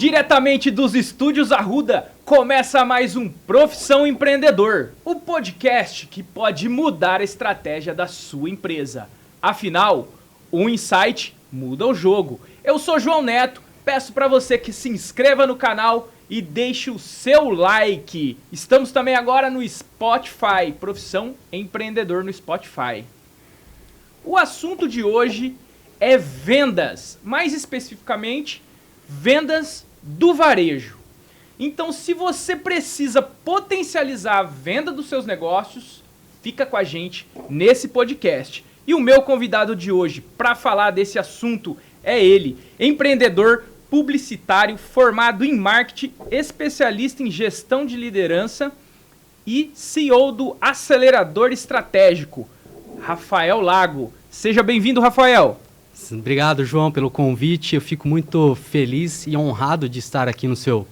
Diretamente dos estúdios Arruda, começa mais um Profissão Empreendedor, o podcast que pode mudar a estratégia da sua empresa. Afinal, um insight muda o jogo. Eu sou João Neto, peço para você que se inscreva no canal e deixe o seu like. Estamos também agora no Spotify, Profissão Empreendedor no Spotify. O assunto de hoje é vendas, mais especificamente, vendas do varejo. Então, se você precisa potencializar a venda dos seus negócios, fica com a gente nesse podcast. E o meu convidado de hoje para falar desse assunto é ele, empreendedor publicitário, formado em marketing, especialista em gestão de liderança e CEO do Acelerador Estratégico, Rafael Lago. Seja bem-vindo, Rafael. Obrigado, João, pelo convite. Eu fico muito feliz e honrado de estar aqui no seu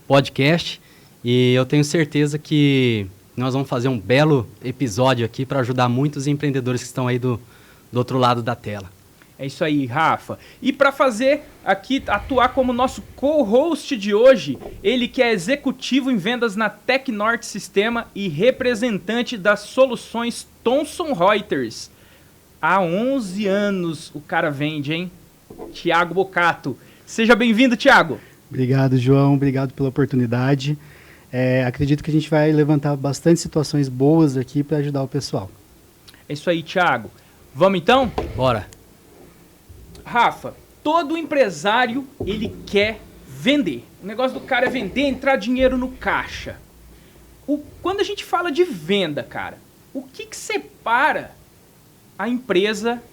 podcast e eu tenho certeza que nós vamos fazer um belo episódio aqui para ajudar muitos empreendedores que estão aí do outro lado da tela. É isso aí, Rafa. E para fazer aqui, atuar como nosso co-host de hoje, ele que é executivo em vendas na Tecnorte Sistema e representante das soluções Thomson Reuters. Há 11 anos o cara vende, hein? Thiago Bocato. Seja bem-vindo, Thiago. Obrigado, João. Obrigado pela oportunidade. Acredito que a gente vai levantar bastante situações boas aqui para ajudar o pessoal. É isso aí, Thiago. Vamos então? Bora. Rafa, todo empresário, ele quer vender. O negócio do cara é vender, entrar dinheiro no caixa. Quando a gente fala de venda, cara, o que separa a empresa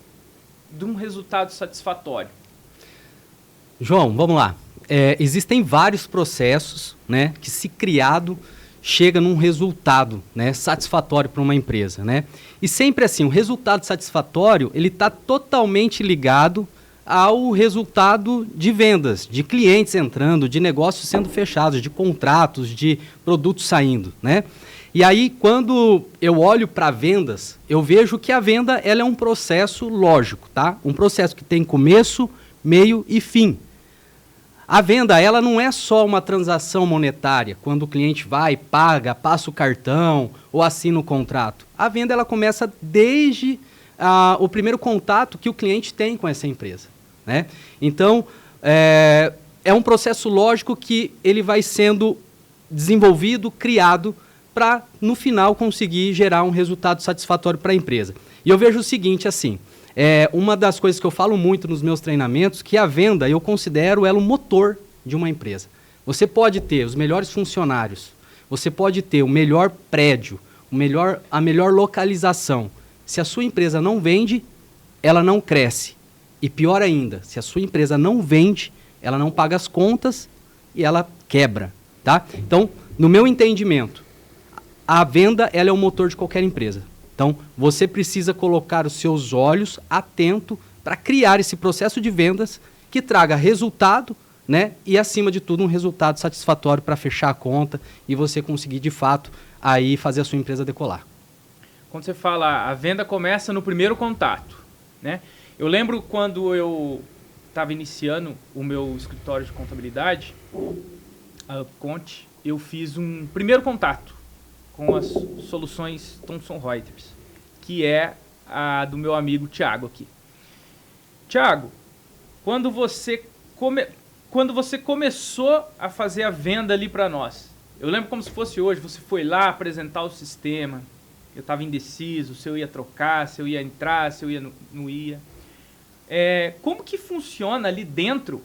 de um resultado satisfatório? João, vamos lá. Existem vários processos, né, que se criado chega num resultado, né, satisfatório para uma empresa, né? E sempre assim, o resultado satisfatório ele está totalmente ligado ao resultado de vendas, de clientes entrando, de negócios sendo fechados, de contratos, de produtos saindo, né? E aí, quando eu olho para vendas, eu vejo que a venda ela é um processo lógico, tá? Um processo que tem começo, meio e fim. A venda ela não é só uma transação monetária, quando o cliente vai, paga, passa o cartão ou assina o contrato. A venda ela começa desde o primeiro contato que o cliente tem com essa empresa, né? Então, é um processo lógico que ele vai sendo desenvolvido, criado, para, no final, conseguir gerar um resultado satisfatório para a empresa. E eu vejo o seguinte, assim, uma das coisas que eu falo muito nos meus treinamentos, que a venda, eu considero ela o motor de uma empresa. Você pode ter os melhores funcionários, você pode ter o melhor prédio, a melhor localização. Se a sua empresa não vende, ela não cresce. E pior ainda, se a sua empresa não vende, ela não paga as contas e ela quebra, tá? Então, no meu entendimento, a venda ela é o motor de qualquer empresa. Então, você precisa colocar os seus olhos atento para criar esse processo de vendas que traga resultado, né? E, acima de tudo, um resultado satisfatório para fechar a conta e você conseguir, de fato, aí fazer a sua empresa decolar. Quando você fala, a venda começa no primeiro contato, né? Eu lembro quando eu estava iniciando o meu escritório de contabilidade, a Conte, eu fiz um primeiro contato com as soluções Thomson Reuters, que é a do meu amigo Thiago aqui. Thiago, quando você começou a fazer a venda ali para nós, eu lembro como se fosse hoje, você foi lá apresentar o sistema, eu estava indeciso, se eu ia trocar, se eu ia entrar, se eu ia não ia. Como que funciona ali dentro?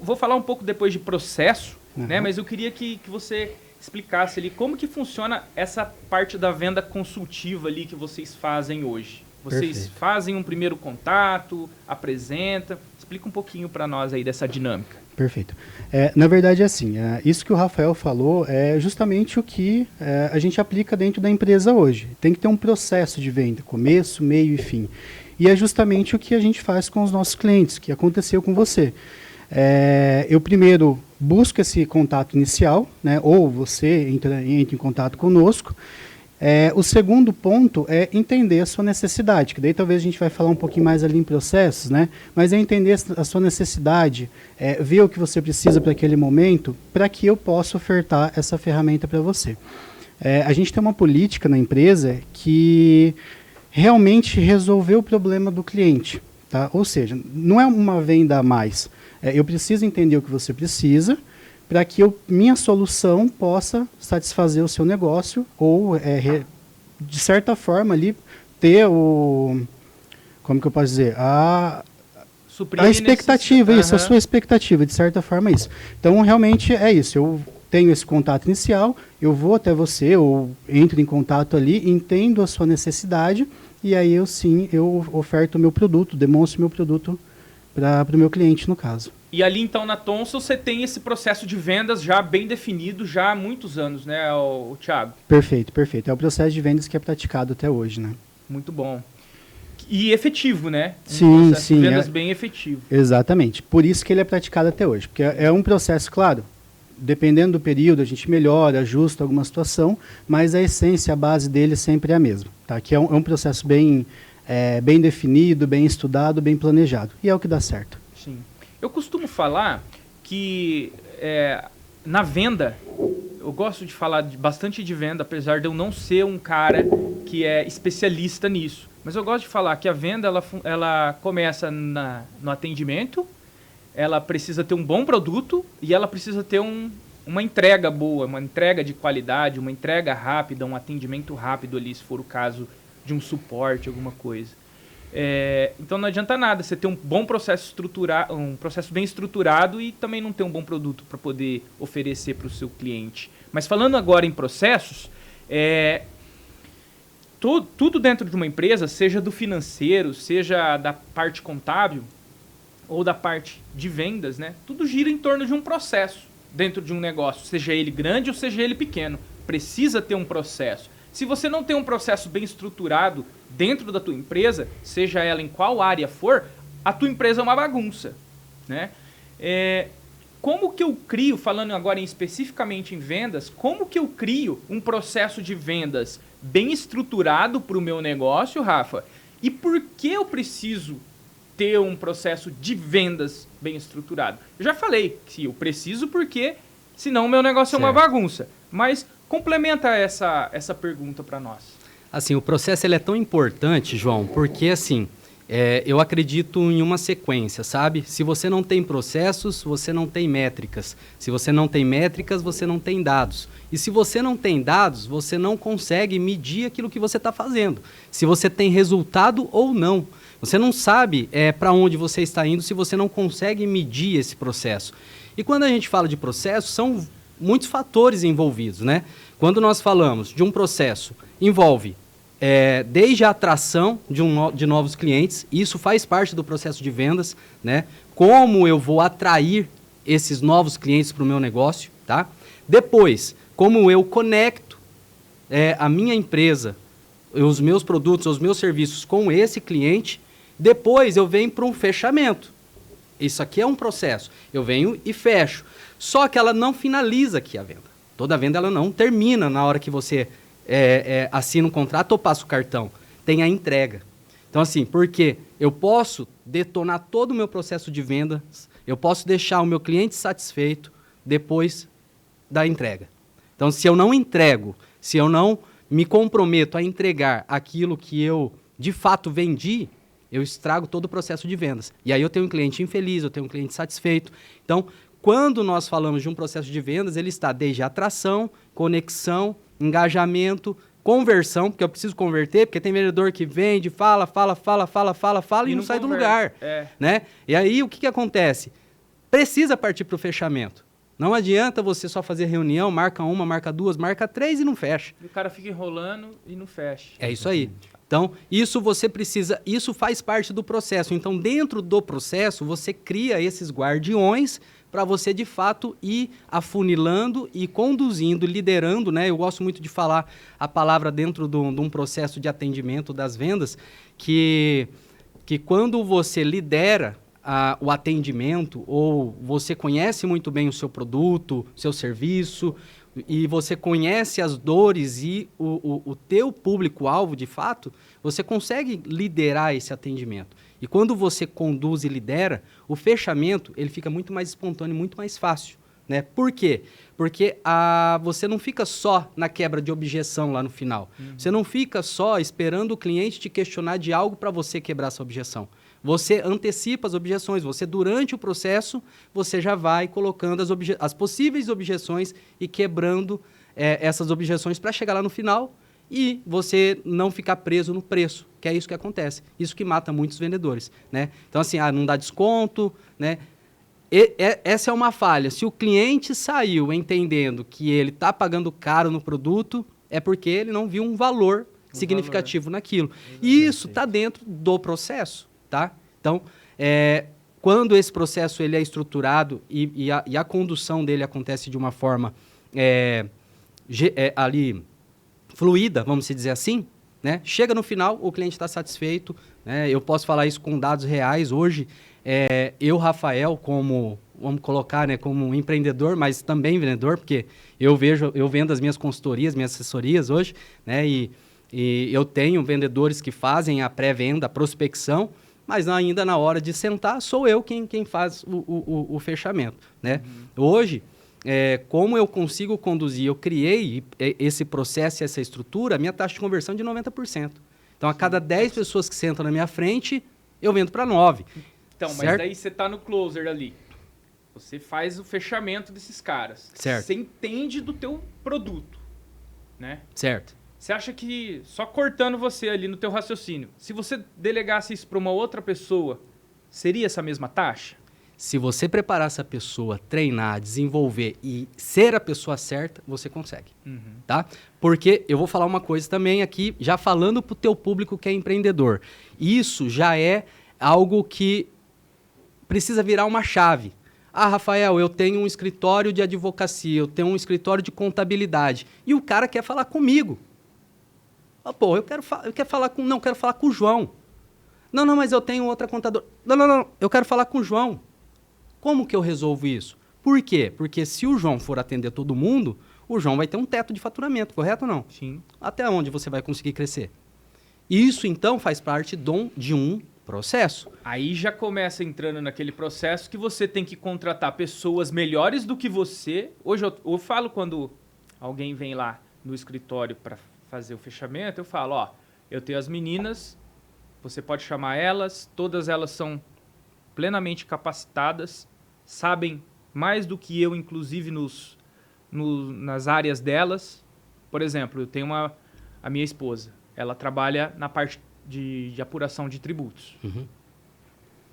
Vou falar um pouco depois de processo, né? Mas eu queria que você explicasse ali como que funciona essa parte da venda consultiva ali que vocês fazem hoje. Vocês Perfeito. Fazem um primeiro contato, apresentam. Explica um pouquinho para nós aí dessa dinâmica. Perfeito. Na verdade, assim, isso que o Rafael falou é justamente o que a gente aplica dentro da empresa hoje. Tem que ter um processo de venda, começo, meio e fim. E é justamente o que a gente faz com os nossos clientes, que aconteceu com você. Eu primeiro busco esse contato inicial, né, ou você entra em contato conosco, O segundo ponto é entender a sua necessidade, que daí talvez a gente vai falar um pouquinho mais ali em processos, né? Mas é entender a sua necessidade, ver o que você precisa para aquele momento, para que eu possa ofertar essa ferramenta para você. A gente tem uma política na empresa que realmente resolveu o problema do cliente, tá? Ou seja, não é uma venda a mais. Eu preciso entender o que você precisa, para que minha solução possa satisfazer o seu negócio ou, de certa forma, ali, ter como que eu posso dizer? A expectativa, isso, a sua expectativa, de certa forma, isso. Então, realmente, é isso. Eu tenho esse contato inicial, eu vou até você, ou entro em contato ali, entendo a sua necessidade, e aí eu oferto o meu produto, demonstro o meu produto para o meu cliente, no caso. E ali, então, na Thomson, você tem esse processo de vendas já bem definido, já há muitos anos, né, o Thiago? Perfeito, perfeito. É o processo de vendas que é praticado até hoje, né? Muito bom. E efetivo, né? Sim, processo sim. de vendas bem efetivo. Exatamente. Por isso que ele é praticado até hoje. Porque é um processo, claro, dependendo do período, a gente melhora, ajusta alguma situação, mas a essência, a base dele sempre é a mesma. Tá? Que é um processo bem definido, bem estudado, bem planejado. E é o que dá certo. Sim. Eu costumo falar que na venda, eu gosto de falar bastante de venda, apesar de eu não ser um cara que é especialista nisso. Mas eu gosto de falar que a venda ela começa no atendimento, ela precisa ter um bom produto e ela precisa ter uma entrega boa, uma entrega de qualidade, uma entrega rápida, um atendimento rápido ali, se for o caso de um suporte, alguma coisa. Então não adianta nada você ter um bom processo estruturado, um processo bem estruturado e também não ter um bom produto para poder oferecer para o seu cliente. Mas falando agora em processos, tudo dentro de uma empresa, seja do financeiro, seja da parte contábil ou da parte de vendas, né? Tudo gira em torno de um processo dentro de um negócio, seja ele grande ou seja ele pequeno. Precisa ter um processo. Se você não tem um processo bem estruturado dentro da tua empresa, seja ela em qual área for, a tua empresa é uma bagunça, né? Como que eu crio, falando agora especificamente em vendas, como que eu crio um processo de vendas bem estruturado para o meu negócio, Rafa? E por que eu preciso ter um processo de vendas bem estruturado? Eu já falei que eu preciso porque senão o meu negócio é uma bagunça. Mas complementa essa pergunta para nós. Assim, o processo ele é tão importante, João, porque assim, eu acredito em uma sequência, sabe? Se você não tem processos, você não tem métricas. Se você não tem métricas, você não tem dados. E se você não tem dados, você não consegue medir aquilo que você está fazendo. Se você tem resultado ou não. Você não sabe para onde você está indo se você não consegue medir esse processo. E quando a gente fala de processo, são muitos fatores envolvidos, né? Quando nós falamos de um processo, envolve desde a atração de novos clientes, isso faz parte do processo de vendas, né? Como eu vou atrair esses novos clientes para o meu negócio, tá? Depois, como eu conecto a minha empresa, os meus produtos, os meus serviços com esse cliente. Depois eu venho para um fechamento. Isso aqui é um processo. Eu venho e fecho. Só que ela não finaliza aqui a venda. Toda venda ela não termina na hora que você assina um contrato ou passa o cartão. Tem a entrega. Então, assim, porque eu posso detonar todo o meu processo de vendas, eu posso deixar o meu cliente satisfeito depois da entrega. Então, se eu não entrego, se eu não me comprometo a entregar aquilo que eu, de fato, vendi, eu estrago todo o processo de vendas. E aí eu tenho um cliente infeliz, eu tenho um cliente satisfeito. Então, quando nós falamos de um processo de vendas, ele está desde atração, conexão, engajamento, conversão, porque eu preciso converter, porque tem vendedor que vende, fala e não sai do lugar. Né? E aí o que acontece? Precisa partir para o fechamento. Não adianta você só fazer reunião, marca uma, marca duas, marca três e não fecha. E o cara fica enrolando e não fecha. É isso aí. Então, isso você precisa, isso faz parte do processo. Então, dentro do processo, você cria esses guardiões para você, de fato, ir afunilando e conduzindo, liderando, né? Eu gosto muito de falar a palavra dentro de um processo de atendimento das vendas, que quando você lidera o atendimento ou você conhece muito bem o seu produto, seu serviço, e você conhece as dores e o teu público-alvo de fato, você consegue liderar esse atendimento. E quando você conduz e lidera, o fechamento ele fica muito mais espontâneo, muito mais fácil. Né? Por quê? Porque você não fica só na quebra de objeção lá no final. Você não fica só esperando o cliente te questionar de algo para você quebrar essa objeção. Você antecipa as objeções, você durante o processo, você já vai colocando as possíveis objeções e quebrando essas objeções para chegar lá no final e você não ficar preso no preço, que é isso que acontece. Isso que mata muitos vendedores. Né? Então assim, não dá desconto, né? Essa é uma falha. Se o cliente saiu entendendo que ele está pagando caro no produto, é porque ele não viu um valor significativo naquilo. E isso está dentro do processo. Tá? Então, quando esse processo ele é estruturado e a condução dele acontece de uma forma ali fluida, vamos dizer assim, né? Chega no final, o cliente está satisfeito. Né? Eu posso falar isso com dados reais. Hoje, eu, Rafael, vamos colocar, né, como empreendedor, mas também vendedor, porque eu vendo as minhas consultorias, minhas assessorias hoje, né? E eu tenho vendedores que fazem a pré-venda, a prospecção, mas ainda na hora de sentar, sou eu quem faz o fechamento. Né? Hoje, como eu consigo conduzir, eu criei esse processo e essa estrutura, a minha taxa de conversão é de 90%. Então, a cada 10 pessoas que sentam na minha frente, eu vendo para 9. Então, certo? Mas daí você está no closer ali. Você faz o fechamento desses caras. Certo. Você entende do teu produto. Né? Certo. Você acha que, só cortando você ali no teu raciocínio, se você delegasse isso para uma outra pessoa, seria essa mesma taxa? Se você preparar essa pessoa, treinar, desenvolver e ser a pessoa certa, você consegue. Tá? Porque eu vou falar uma coisa também aqui, já falando para o teu público que é empreendedor. Isso já é algo que precisa virar uma chave. Ah, Rafael, eu tenho um escritório de advocacia, eu tenho um escritório de contabilidade. E o cara quer falar comigo. Ah, pô, eu quero falar com o João. Não, mas eu tenho outra contadora. Não, eu quero falar com o João. Como que eu resolvo isso? Por quê? Porque se o João for atender todo mundo, o João vai ter um teto de faturamento, correto ou não? Sim. Até onde você vai conseguir crescer? Isso, então, faz parte de um processo. Aí já começa entrando naquele processo que você tem que contratar pessoas melhores do que você. Hoje eu falo quando alguém vem lá no escritório para fazer o fechamento, eu falo, ó, eu tenho as meninas, você pode chamar elas, todas elas são plenamente capacitadas, sabem mais do que eu, inclusive nas áreas delas. Por exemplo, eu tenho a minha esposa, ela trabalha na parte de apuração de tributos.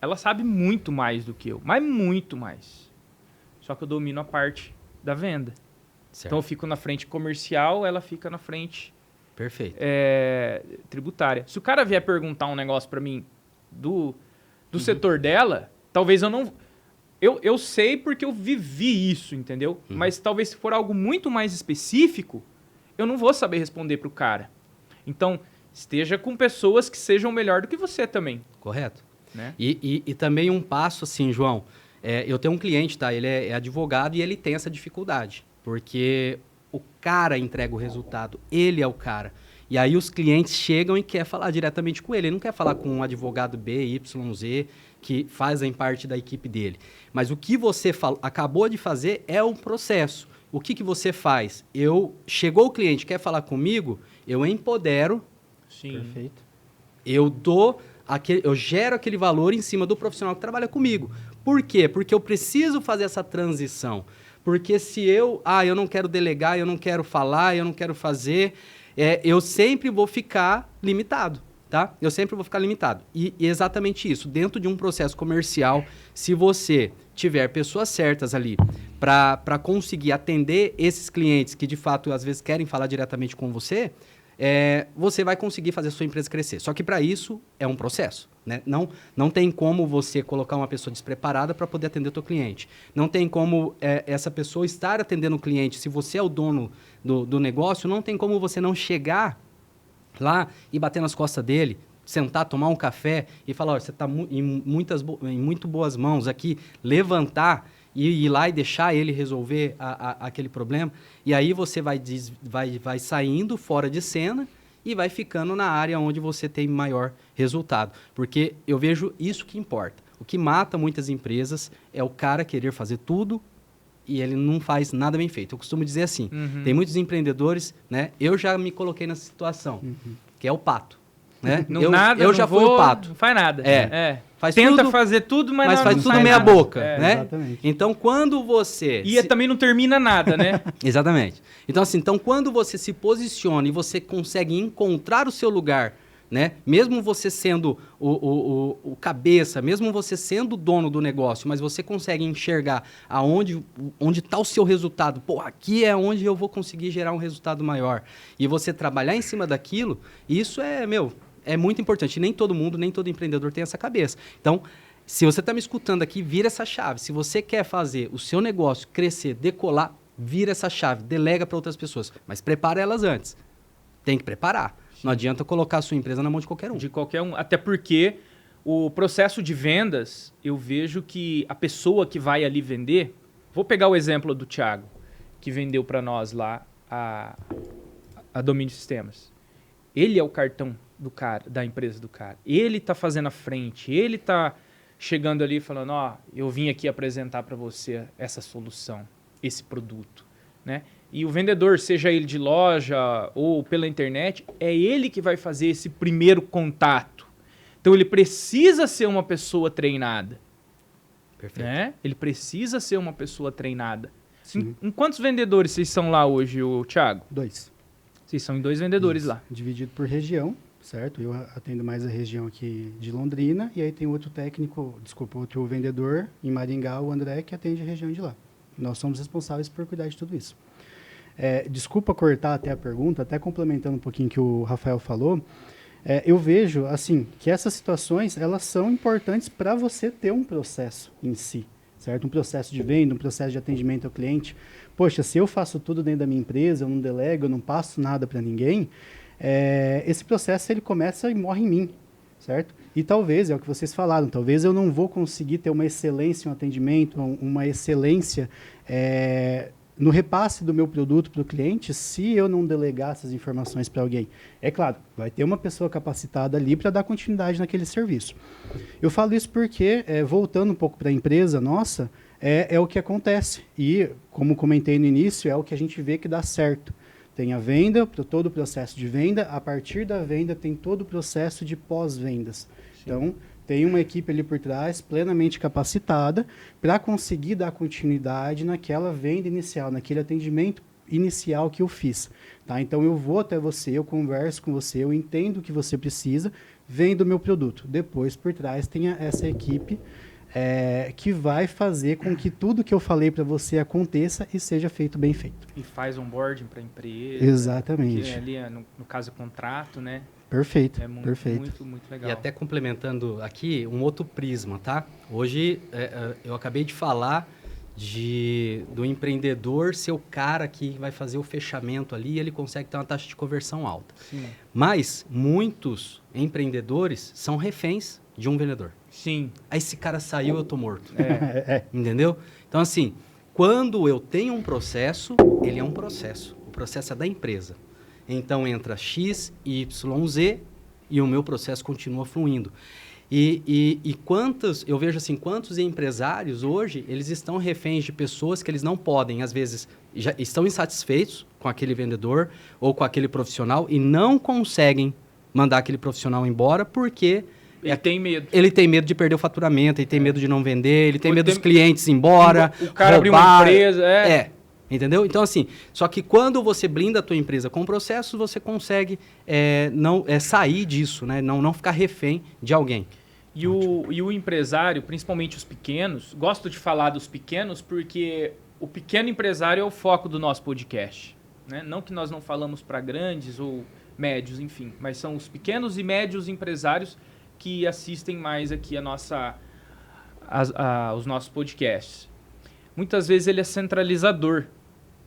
Ela sabe muito mais do que eu, mas muito mais. Só que eu domino a parte da venda. Certo. Então eu fico na frente comercial, ela fica na frente Perfeito. tributária. Se o cara vier perguntar um negócio para mim do setor dela, talvez eu não... Eu sei porque eu vivi isso, entendeu? Mas talvez se for algo muito mais específico, eu não vou saber responder pro cara. Então, esteja com pessoas que sejam melhor do que você também. Correto. Né? E também um passo assim, João. Eu tenho um cliente, tá? Ele é advogado e ele tem essa dificuldade. Porque o cara entrega o resultado, ele é o cara. E aí os clientes chegam e querem falar diretamente com ele. Ele não quer falar com um advogado B, Y, Z, que fazem parte da equipe dele. Mas o que você acabou de fazer é um processo. O que você faz? Chegou o cliente, quer falar comigo, eu empodero. Sim. Perfeito. Eu gero aquele valor em cima do profissional que trabalha comigo. Por quê? Porque eu preciso fazer essa transição. Porque se eu não quero delegar, eu não quero falar, eu não quero fazer, eu sempre vou ficar limitado, tá? Eu sempre vou ficar limitado. E exatamente isso, dentro de um processo comercial, se você tiver pessoas certas ali para conseguir atender esses clientes que de fato às vezes querem falar diretamente com você, você vai conseguir fazer a sua empresa crescer. Só que para isso é um processo. Né? Não tem como você colocar uma pessoa despreparada para poder atender o teu cliente. Não tem como essa pessoa estar atendendo o cliente. Se você é o dono do negócio, não tem como você não chegar lá e bater nas costas dele, sentar, tomar um café e falar, você está em muito boas mãos aqui, levantar e ir lá e deixar ele resolver aquele problema. E aí você vai saindo fora de cena e vai ficando na área onde você tem maior resultado. Porque eu vejo isso que importa. O que mata muitas empresas é o cara querer fazer tudo e ele não faz nada bem feito. Eu costumo dizer assim, tem muitos empreendedores, né? Eu já me coloquei nessa situação, que é o pato. Né? Eu já fui o pato. Não faz nada. Tenta fazer tudo, mas faz não tudo faz meia nada. boca. Né? Exatamente. Então, quando você... E também não termina nada, né? Exatamente. Então, quando você se posiciona e você consegue encontrar o seu lugar, né? Mesmo você sendo o cabeça, mesmo você sendo o dono do negócio, mas você consegue enxergar onde está o seu resultado. Pô, aqui é onde eu vou conseguir gerar um resultado maior. E você trabalhar em cima daquilo, isso é muito importante. Nem todo mundo, nem todo empreendedor tem essa cabeça. Então, se você está me escutando aqui, vira essa chave. Se você quer fazer o seu negócio crescer, decolar, vira essa chave, delega para outras pessoas. Mas prepara elas antes. Tem que preparar. Não adianta colocar a sua empresa na mão de qualquer um. De qualquer um. Até porque o processo de vendas, eu vejo que a pessoa que vai ali vender... Vou pegar o exemplo do Thiago, que vendeu para nós lá a Domínio Sistemas. Ele é o cartão do cara, da empresa do cara. Ele está fazendo a frente. Ele está chegando ali falando, eu vim aqui apresentar para você essa solução, esse produto, né? E o vendedor, seja ele de loja ou pela internet, é ele que vai fazer esse primeiro contato. Então, ele precisa ser uma pessoa treinada. Perfeito. Né? Ele precisa ser uma pessoa treinada. Em quantos vendedores vocês são lá hoje, Thiago? 2. Vocês são em 2 vendedores lá. Dividido por região, certo? Eu atendo mais a região aqui de Londrina, e aí tem outro vendedor em Maringá, o André, que atende a região de lá. Nós somos responsáveis por cuidar de tudo isso. Desculpa cortar até a pergunta, até complementando um pouquinho o que o Rafael falou, eu vejo assim que essas situações elas são importantes para você ter um processo em si, certo? Um processo de venda, um processo de atendimento ao cliente. Poxa, se eu faço tudo dentro da minha empresa, eu não delego, eu não passo nada para ninguém, esse processo ele começa e morre em mim, certo? E talvez, é o que vocês falaram, talvez eu não vou conseguir ter uma excelência em um atendimento, uma excelência no repasse do meu produto para o cliente se eu não delegar essas informações para alguém. É claro, vai ter uma pessoa capacitada ali para dar continuidade naquele serviço. Eu falo isso porque, voltando um pouco para a empresa nossa, é o que acontece. E, como comentei no início, é o que a gente vê que dá certo. Tem a venda, todo o processo de venda. A partir da venda, tem todo o processo de pós-vendas. Então, tem uma equipe ali por trás, plenamente capacitada, para conseguir dar continuidade naquela venda inicial, naquele atendimento inicial que eu fiz. Tá? Então, eu vou até você, eu converso com você, eu entendo o que você precisa, vendo o meu produto. Depois, por trás, tem essa equipe que vai fazer com que tudo que eu falei para você aconteça e seja feito bem feito. E faz onboarding para a empresa. Exatamente. Que ali, no caso, contrato, né? Perfeito, muito, muito legal. E até complementando aqui, um outro prisma, tá? Hoje, eu acabei de falar do empreendedor ser o cara que vai fazer o fechamento ali e ele consegue ter uma taxa de conversão alta. Sim. Mas muitos empreendedores são reféns de um vendedor. Sim. Aí esse cara saiu, eu tô morto. Entendeu? Então, assim, quando eu tenho um processo, ele é um processo. O processo é da empresa. Então, entra X, Y, Z e o meu processo continua fluindo. E eu vejo assim, quantos empresários hoje, eles estão reféns de pessoas que eles não podem, às vezes, já estão insatisfeitos com aquele vendedor ou com aquele profissional e não conseguem mandar aquele profissional embora porque... Ele tem medo. Ele tem medo de perder o faturamento, ele tem medo de não vender, ele tem medo dos clientes ir embora, o cara abrir uma empresa, entendeu? Então, assim, só que quando você blinda a tua empresa com processos, você consegue sair disso, né? Não ficar refém de alguém. E o empresário, principalmente os pequenos, gosto de falar dos pequenos porque o pequeno empresário é o foco do nosso podcast. Né? Não que nós não falamos para grandes ou médios, enfim, mas são os pequenos e médios empresários que assistem mais aqui os nossos podcasts. Muitas vezes ele é centralizador.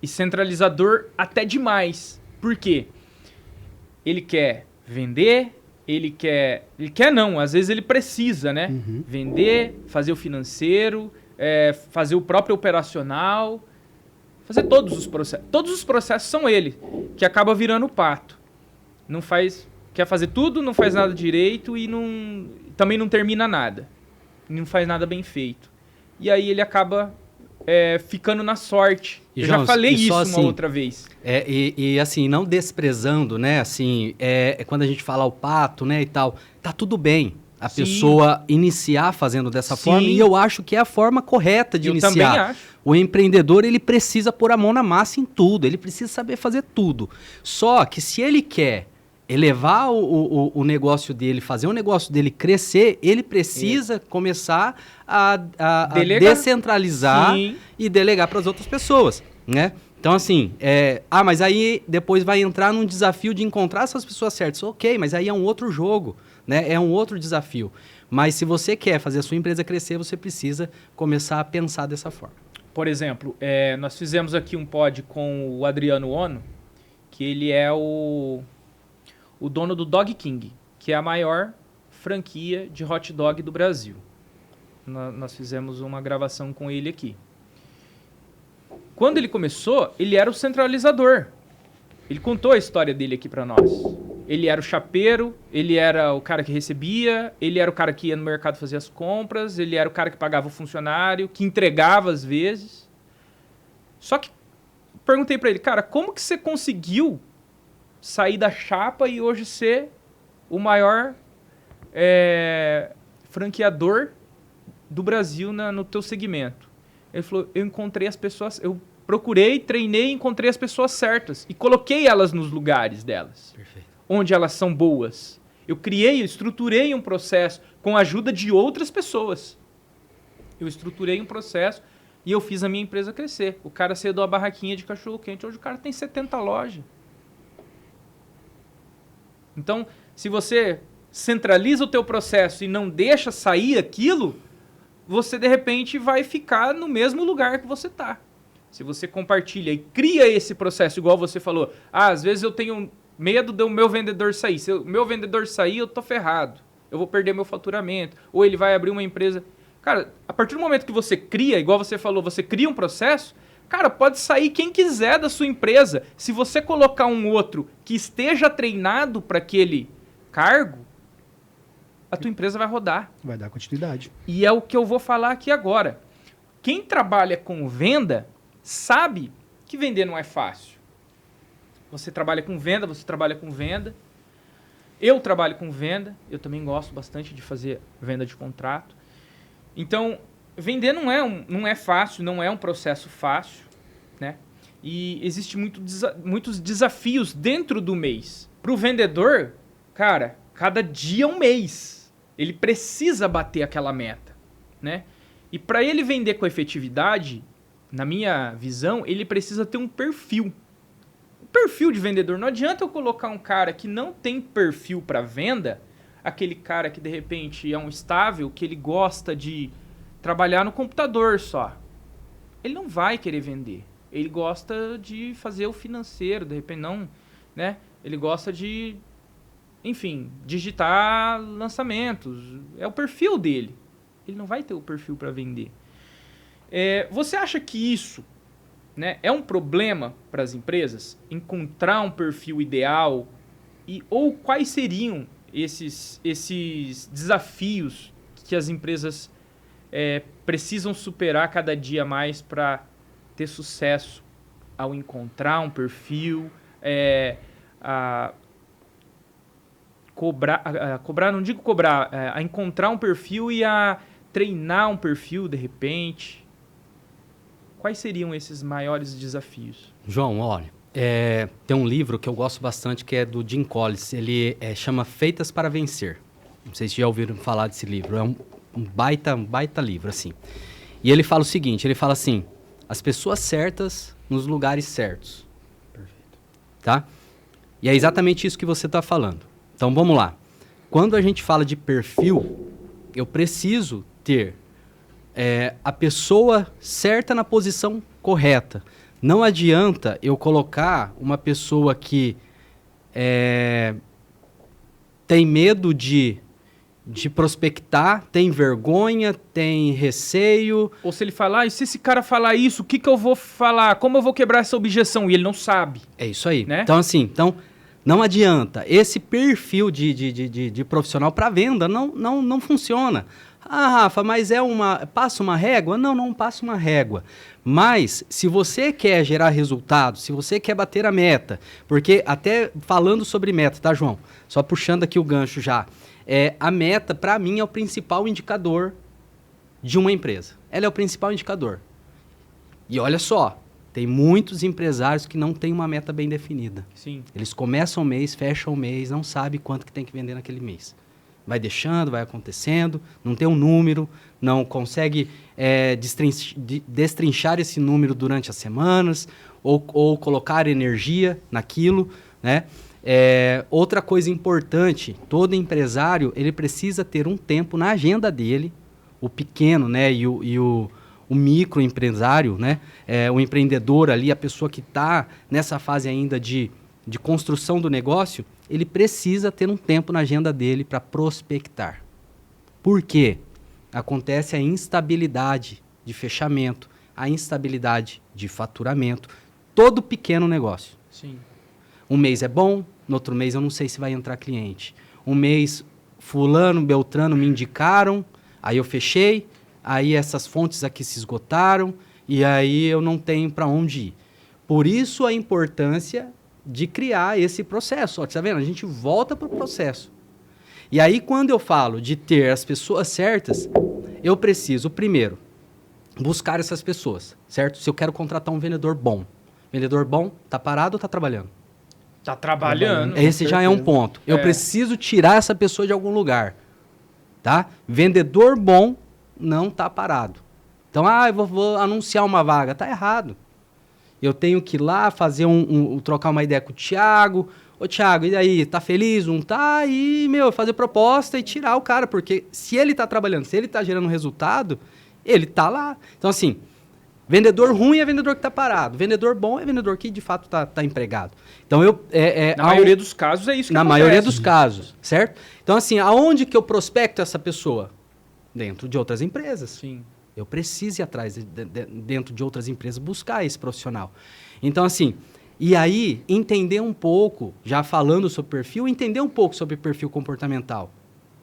E centralizador até demais. Por quê? Ele quer vender, às vezes ele precisa, né? Vender, fazer o financeiro, fazer o próprio operacional, fazer todos os processos. Todos os processos são ele, que acaba virando o pato. Quer fazer tudo, não faz nada direito e também não termina nada. Não faz nada bem feito. E aí ele acaba ficando na sorte. Eu já falei isso uma outra vez. E assim, não desprezando, né? Assim, quando a gente fala o pato, né, e tal, tá tudo bem a pessoa iniciar fazendo dessa forma, e eu acho que é a forma correta de iniciar. Eu também acho. O empreendedor, ele precisa pôr a mão na massa em tudo, ele precisa saber fazer tudo. Só que se ele quer elevar o negócio dele, fazer o negócio dele crescer, ele precisa começar a descentralizar e delegar para as outras pessoas, né? Então, assim, mas aí depois vai entrar num desafio de encontrar essas pessoas certas. Ok, mas aí é um outro jogo, né? É um outro desafio. Mas se você quer fazer a sua empresa crescer, você precisa começar a pensar dessa forma. Por exemplo, nós fizemos aqui um pod com o Adriano Ono, que ele é o dono do Dog King, que é a maior franquia de hot dog do Brasil. Nós fizemos uma gravação com ele aqui. Quando ele começou, ele era o centralizador. Ele contou a história dele aqui para nós. Ele era o chapeiro, ele era o cara que recebia, ele era o cara que ia no mercado fazer as compras, ele era o cara que pagava o funcionário, que entregava às vezes. Só que perguntei para ele, cara, como que você conseguiu sair da chapa e hoje ser o maior franqueador do Brasil no teu segmento? Ele falou, eu encontrei as pessoas, eu procurei, treinei, encontrei as pessoas certas e coloquei elas nos lugares delas. Perfeito. Onde elas são boas. Eu estruturei um processo com a ajuda de outras pessoas. Eu estruturei um processo e eu fiz a minha empresa crescer. O cara saiu de uma barraquinha de cachorro-quente, hoje o cara tem 70 lojas. Então, se você centraliza o teu processo e não deixa sair aquilo, você de repente vai ficar no mesmo lugar que você está. Se você compartilha e cria esse processo, igual você falou, às vezes eu tenho medo do meu vendedor sair. Se o meu vendedor sair, eu tô ferrado. Eu vou perder meu faturamento. Ou ele vai abrir uma empresa. Cara, a partir do momento que você cria, igual você falou, você cria um processo, cara, pode sair quem quiser da sua empresa. Se você colocar um outro que esteja treinado para aquele cargo, a tua empresa vai rodar. Vai dar continuidade. E é o que eu vou falar aqui agora. Quem trabalha com venda sabe que vender não é fácil. Você trabalha com venda, Eu trabalho com venda, eu também gosto bastante de fazer venda de contrato. Então, vender não é fácil, não é um processo fácil, né? E existe muitos desafios dentro do mês. Para o vendedor, cara, cada dia é um mês. Ele precisa bater aquela meta, né? E para ele vender com efetividade, na minha visão, ele precisa ter um perfil. O perfil de vendedor. Não adianta eu colocar um cara que não tem perfil para venda, aquele cara que de repente é um estável, que ele gosta de trabalhar no computador só. Ele não vai querer vender. Ele gosta de fazer o financeiro, de repente não, né? Ele gosta de, enfim, digitar lançamentos. É o perfil dele. Ele não vai ter o perfil para vender. Você acha que isso, né, é um problema para as empresas? Encontrar um perfil ideal? Ou quais seriam esses desafios que as empresas precisam superar cada dia mais para ter sucesso ao encontrar um perfil, a encontrar um perfil e a treinar um perfil de repente? Quais seriam esses maiores desafios? João, olha, tem um livro que eu gosto bastante que é do Jim Collins. Ele chama Feitas para Vencer. Não sei se já ouviram falar desse livro. É um baita livro, assim. E ele fala o seguinte, ele fala assim, as pessoas certas nos lugares certos. Perfeito. Tá? E é exatamente isso que você está falando. Então, vamos lá. Quando a gente fala de perfil, eu preciso ter a pessoa certa na posição correta. Não adianta eu colocar uma pessoa que tem medo de de prospectar, tem vergonha, tem receio. Ou se ele falar, e se esse cara falar isso, o que eu vou falar? Como eu vou quebrar essa objeção? E ele não sabe. É isso aí. Né? Então, assim, não adianta. Esse perfil de profissional para venda não funciona. Ah, Rafa, mas passa uma régua? Não passa uma régua. Mas, se você quer gerar resultados, se você quer bater a meta, porque até falando sobre meta, tá, João? Só puxando aqui o gancho já. A meta, para mim, é o principal indicador de uma empresa. Ela é o principal indicador. E olha só, tem muitos empresários que não têm uma meta bem definida. Sim. Eles começam o mês, fecham o mês, não sabem quanto que tem que vender naquele mês. Vai deixando, vai acontecendo, não tem um número, não consegue destrinchar esse número durante as semanas ou colocar energia naquilo, né? Outra coisa importante, todo empresário ele precisa ter um tempo na agenda dele, o pequeno, né, e o microempresário, né, o empreendedor ali, a pessoa que está nessa fase ainda de construção do negócio, ele precisa ter um tempo na agenda dele para prospectar. Por quê? Acontece a instabilidade de fechamento, a instabilidade de faturamento, todo pequeno negócio. Sim. Um mês é bom, no outro mês eu não sei se vai entrar cliente. Um mês, fulano, beltrano me indicaram, aí eu fechei, aí essas fontes aqui se esgotaram, e aí eu não tenho para onde ir. Por isso a importância de criar esse processo. Ó, tá vendo? A gente volta para o processo. E aí, quando eu falo de ter as pessoas certas, eu preciso, primeiro, buscar essas pessoas, certo? Se eu quero contratar um vendedor bom. Vendedor bom, tá parado ou tá trabalhando? Tá trabalhando. Esse já é um ponto. Eu preciso tirar essa pessoa de algum lugar. Tá? Vendedor bom não tá parado. Então, eu vou anunciar uma vaga. Tá errado. Eu tenho que ir lá fazer trocar uma ideia com o Thiago. Ô, Thiago, e aí? Tá feliz? Não tá? E, fazer proposta e tirar o cara. Porque se ele tá trabalhando, se ele tá gerando resultado, ele tá lá. Então, assim, vendedor ruim é vendedor que tá parado. Vendedor bom é vendedor que, de fato, tá empregado. Então, na maioria dos casos é isso que acontece. Na maioria dos casos, certo? Então, assim, aonde que eu prospecto essa pessoa? Dentro de outras empresas. Sim. Eu preciso ir atrás, dentro de outras empresas, buscar esse profissional. Então, assim, e aí, entender um pouco, já falando sobre perfil, entender um pouco sobre perfil comportamental,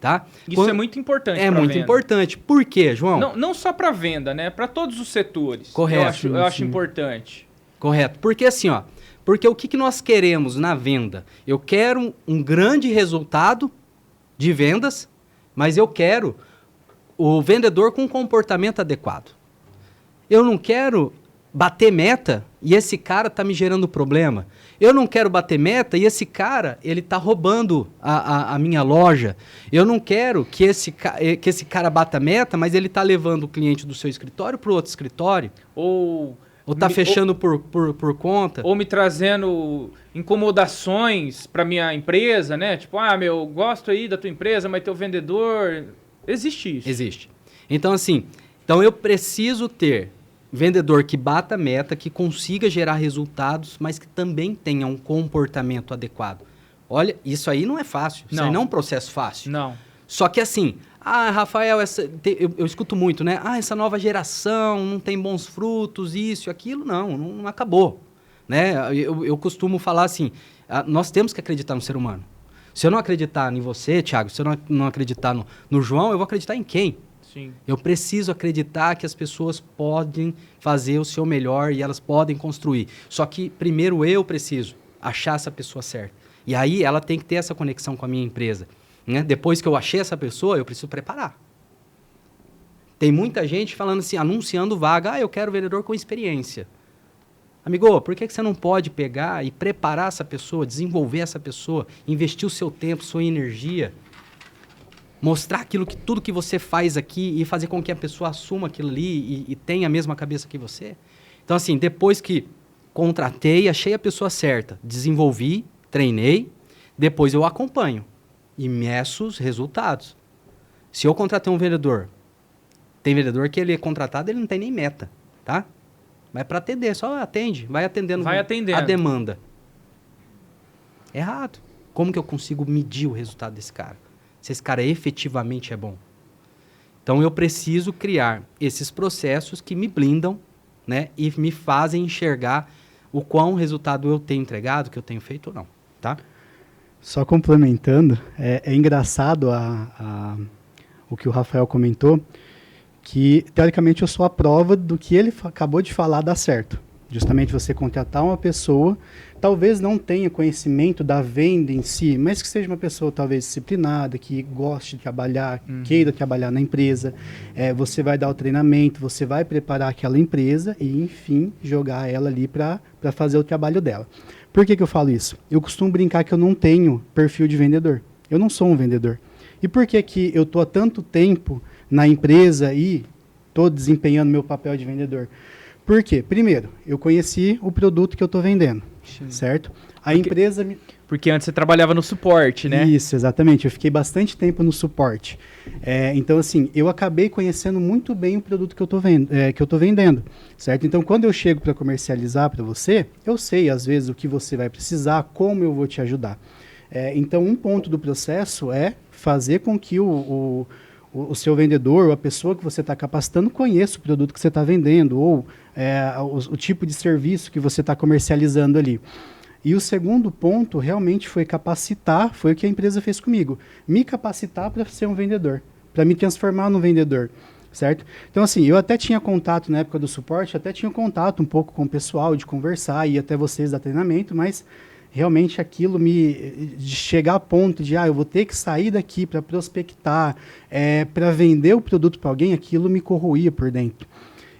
tá? Isso é muito importante. É muito importante. Por quê, João? Não só para venda, né? Para todos os setores. Correto. Eu acho importante. Correto. Porque assim, porque o que nós queremos na venda? Eu quero um grande resultado de vendas, mas eu quero o vendedor com um comportamento adequado. Eu não quero bater meta e esse cara tá me gerando problema. Eu não quero bater meta e esse cara, ele tá roubando a minha loja. Eu não quero que esse cara bata meta, mas ele tá levando o cliente do seu escritório para o outro escritório. Ou tá fechando por conta. Ou me trazendo incomodações para minha empresa, né? Tipo, gosto aí da tua empresa, mas teu vendedor... Existe isso. Existe. Então, assim, eu preciso ter vendedor que bata meta, que consiga gerar resultados, mas que também tenha um comportamento adequado. Olha, isso aí não é fácil. Isso aí não é um processo fácil. Não. Só que assim, Rafael, eu escuto muito, né? Essa nova geração não tem bons frutos, isso, aquilo. Não acabou. Né? Eu costumo falar assim, nós temos que acreditar no ser humano. Se eu não acreditar em você, Thiago, se eu não acreditar no João, eu vou acreditar em quem? Sim. Eu preciso acreditar que as pessoas podem fazer o seu melhor e elas podem construir. Só que primeiro eu preciso achar essa pessoa certa. E aí ela tem que ter essa conexão com a minha empresa. Né? Depois que eu achei essa pessoa, eu preciso preparar. Tem muita gente falando assim, anunciando vaga, eu quero vendedor com experiência. Amigo, por que você não pode pegar e preparar essa pessoa, desenvolver essa pessoa, investir o seu tempo, sua energia, mostrar tudo que você faz aqui e fazer com que a pessoa assuma aquilo ali e tenha a mesma cabeça que você? Então, assim, depois que contratei, achei a pessoa certa, desenvolvi, treinei, depois eu acompanho e meço os resultados. Se eu contratei um vendedor, tem vendedor que ele é contratado, ele não tem nem meta, tá? Vai para atender, só atende, vai atendendo a demanda. Errado. Como que eu consigo medir o resultado desse cara? se esse cara efetivamente é bom. Então, eu preciso criar esses processos que me blindam, né, e me fazem enxergar o quão resultado eu tenho entregado, que eu tenho feito ou não, tá? Só complementando, é engraçado o que o Rafael comentou, que, teoricamente, eu sou a prova do que ele acabou de falar dar certo. Justamente você contratar uma pessoa, talvez não tenha conhecimento da venda em si, mas que seja uma pessoa talvez disciplinada, que goste de trabalhar, queira trabalhar na empresa. Você vai dar o treinamento, você vai preparar aquela empresa e, enfim, jogar ela ali para fazer o trabalho dela. Por que eu falo isso? Eu costumo brincar que eu não tenho perfil de vendedor. Eu não sou um vendedor. E por que eu estou há tanto tempo na empresa e estou desempenhando meu papel de vendedor? Por quê? Primeiro, eu conheci o produto que eu estou vendendo, certo? Empresa... Porque antes você trabalhava no suporte, né? Isso, exatamente. Eu fiquei bastante tempo no suporte. Então, assim, eu acabei conhecendo muito bem o produto que eu estou vendendo, certo? Então, quando eu chego para comercializar para você, eu sei, às vezes, o que você vai precisar, como eu vou te ajudar. Então, um ponto do processo é fazer com que o seu vendedor, ou a pessoa que você está capacitando, conheça o produto que você está vendendo, ou o tipo de serviço que você está comercializando ali. E o segundo ponto realmente foi capacitar, foi o que a empresa fez comigo. Me capacitar para ser um vendedor, para me transformar num vendedor, certo? Então, assim, eu até tinha contato na época do suporte, até tinha contato um pouco com o pessoal, de conversar, ir até vocês dar treinamento, mas realmente aquilo de chegar a ponto de, eu vou ter que sair daqui para prospectar, para vender o produto para alguém, aquilo me corroía por dentro.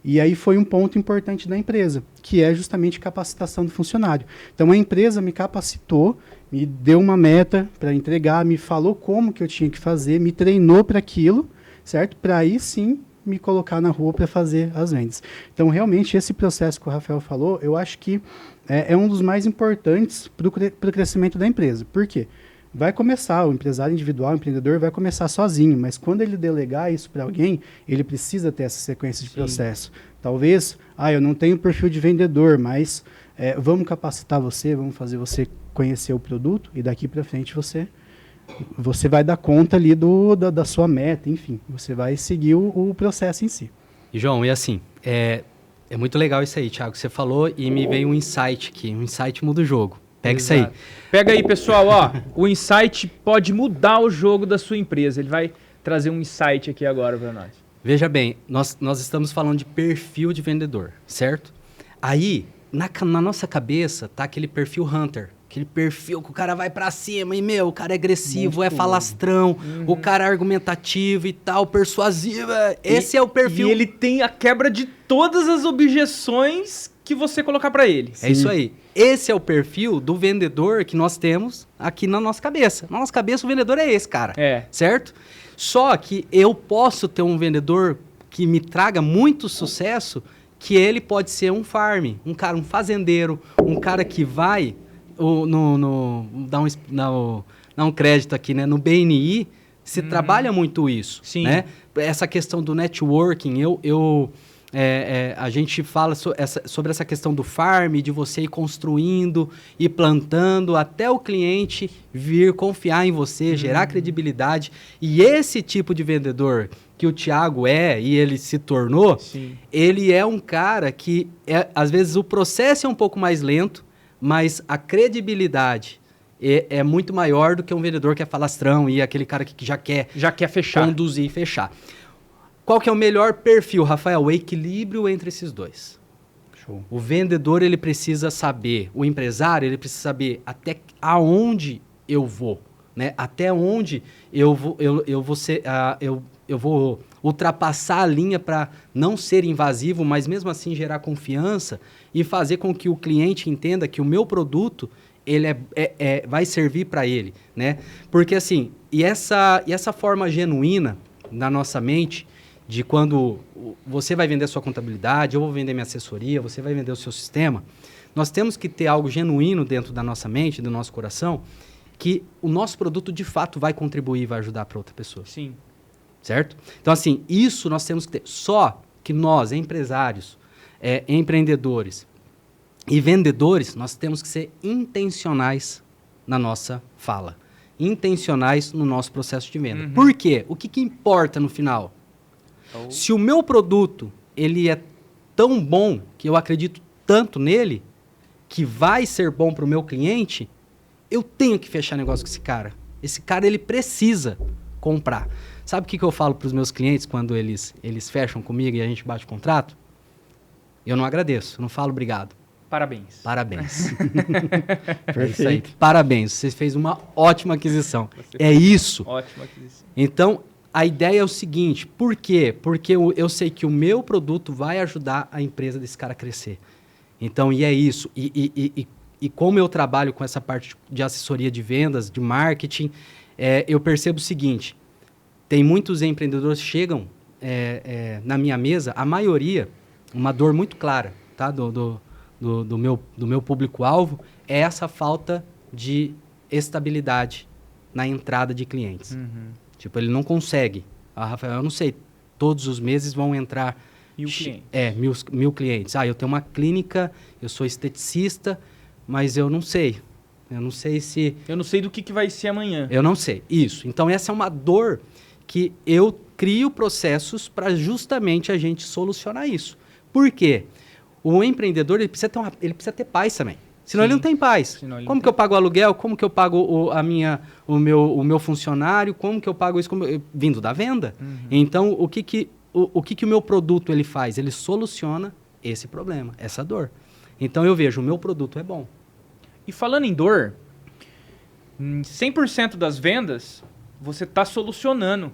E aí foi um ponto importante da empresa, que é justamente capacitação do funcionário. Então a empresa me capacitou, me deu uma meta para entregar, me falou como que eu tinha que fazer, me treinou para aquilo, certo? Para aí sim me colocar na rua para fazer as vendas. Então realmente esse processo que o Rafael falou, eu acho que é um dos mais importantes para o crescimento da empresa. Por quê? Vai começar, o empresário individual, o empreendedor vai começar sozinho, mas quando ele delegar isso para alguém, ele precisa ter essa sequência de processo. Talvez, eu não tenho perfil de vendedor, mas vamos capacitar você, vamos fazer você conhecer o produto e daqui para frente você vai dar conta ali da sua meta, enfim, você vai seguir o processo em si. E João, e assim, é muito legal isso aí, Thiago, você falou e me veio um insight aqui, um insight muda o jogo. Pega isso aí. Pega aí, pessoal, ó. O insight pode mudar o jogo da sua empresa. Ele vai trazer um insight aqui agora para nós. Veja bem, nós estamos falando de perfil de vendedor, certo? Aí, na nossa cabeça, tá aquele perfil hunter. Aquele perfil que o cara vai pra cima e, o cara é agressivo, é falastrão, o cara é argumentativo e tal, persuasivo. Esse é o perfil. E ele tem a quebra de todas as objeções que você colocar para ele. É isso aí. Esse é o perfil do vendedor que nós temos aqui na nossa cabeça. Na nossa cabeça, o vendedor é esse, cara. Certo? Só que eu posso ter um vendedor que me traga muito sucesso, que ele pode ser um farm, um fazendeiro, um cara que vai... dar um crédito aqui, né? No BNI, se trabalha muito isso. Sim. Né? Essa questão do networking, a gente fala sobre essa questão do farm, de você ir construindo e plantando até o cliente vir confiar em você, gerar credibilidade. E esse tipo de vendedor que o Thiago e ele se tornou, ele é um cara que, às vezes, o processo é um pouco mais lento, mas a credibilidade é muito maior do que um vendedor que é falastrão e aquele cara que já quer fechar, conduzir e fechar. Qual que é o melhor perfil, Rafael? O equilíbrio entre esses dois. Show. O vendedor, ele precisa saber, o empresário, ele precisa saber até aonde eu vou, né? Até onde eu vou ultrapassar a linha para não ser invasivo, mas mesmo assim gerar confiança e fazer com que o cliente entenda que o meu produto ele vai servir para ele, né? Porque assim, e essa forma genuína na nossa mente de quando você vai vender a sua contabilidade, eu vou vender minha assessoria, você vai vender o seu sistema, nós temos que ter algo genuíno dentro da nossa mente, do nosso coração, que o nosso produto de fato vai contribuir e vai ajudar para outra pessoa. Sim. Certo? Então, assim, isso nós temos que ter. Só que nós, empresários, empreendedores e vendedores, nós temos que ser intencionais na nossa fala. intencionais no nosso processo de venda. Por quê? O que importa no final? Se o meu produto ele é tão bom, que eu acredito tanto nele, que vai ser bom para o meu cliente, eu tenho que fechar negócio com esse cara. Esse cara, ele precisa comprar. Sabe o que eu falo para os meus clientes quando eles fecham comigo e a gente bate o contrato? Eu não agradeço, eu não falo obrigado. Parabéns. Parabéns. Perfeito. É isso aí. Parabéns, você fez uma ótima aquisição. É isso. Ótima aquisição. Então, a ideia é o seguinte, por quê? Porque eu sei que o meu produto vai ajudar a empresa desse cara a crescer. Então, e é isso. E como eu trabalho com essa parte de assessoria de vendas, de marketing, eu percebo o seguinte, tem muitos empreendedores que chegam na minha mesa, a maioria, uma dor muito clara, tá? do meu público-alvo, é essa falta de estabilidade na entrada de clientes. Tipo, ele não consegue. Rafael, eu não sei, todos os meses vão entrar... 1.000 clientes. 1.000 clientes. Eu tenho uma clínica, eu sou esteticista, mas eu não sei. Eu não sei se... Eu não sei do que vai ser amanhã. Eu não sei. Isso. Então, essa é uma dor que eu crio processos para justamente a gente solucionar isso. Por quê? O empreendedor, ele precisa ter paz também. Senão ele não tem paz. Como que eu pago o aluguel? Como que eu pago o meu funcionário? Como que eu pago isso? Vindo da venda. Então, o que o meu produto ele faz? Ele soluciona esse problema, essa dor. Então, eu vejo, o meu produto é bom. E falando em dor, em 100% das vendas, você está solucionando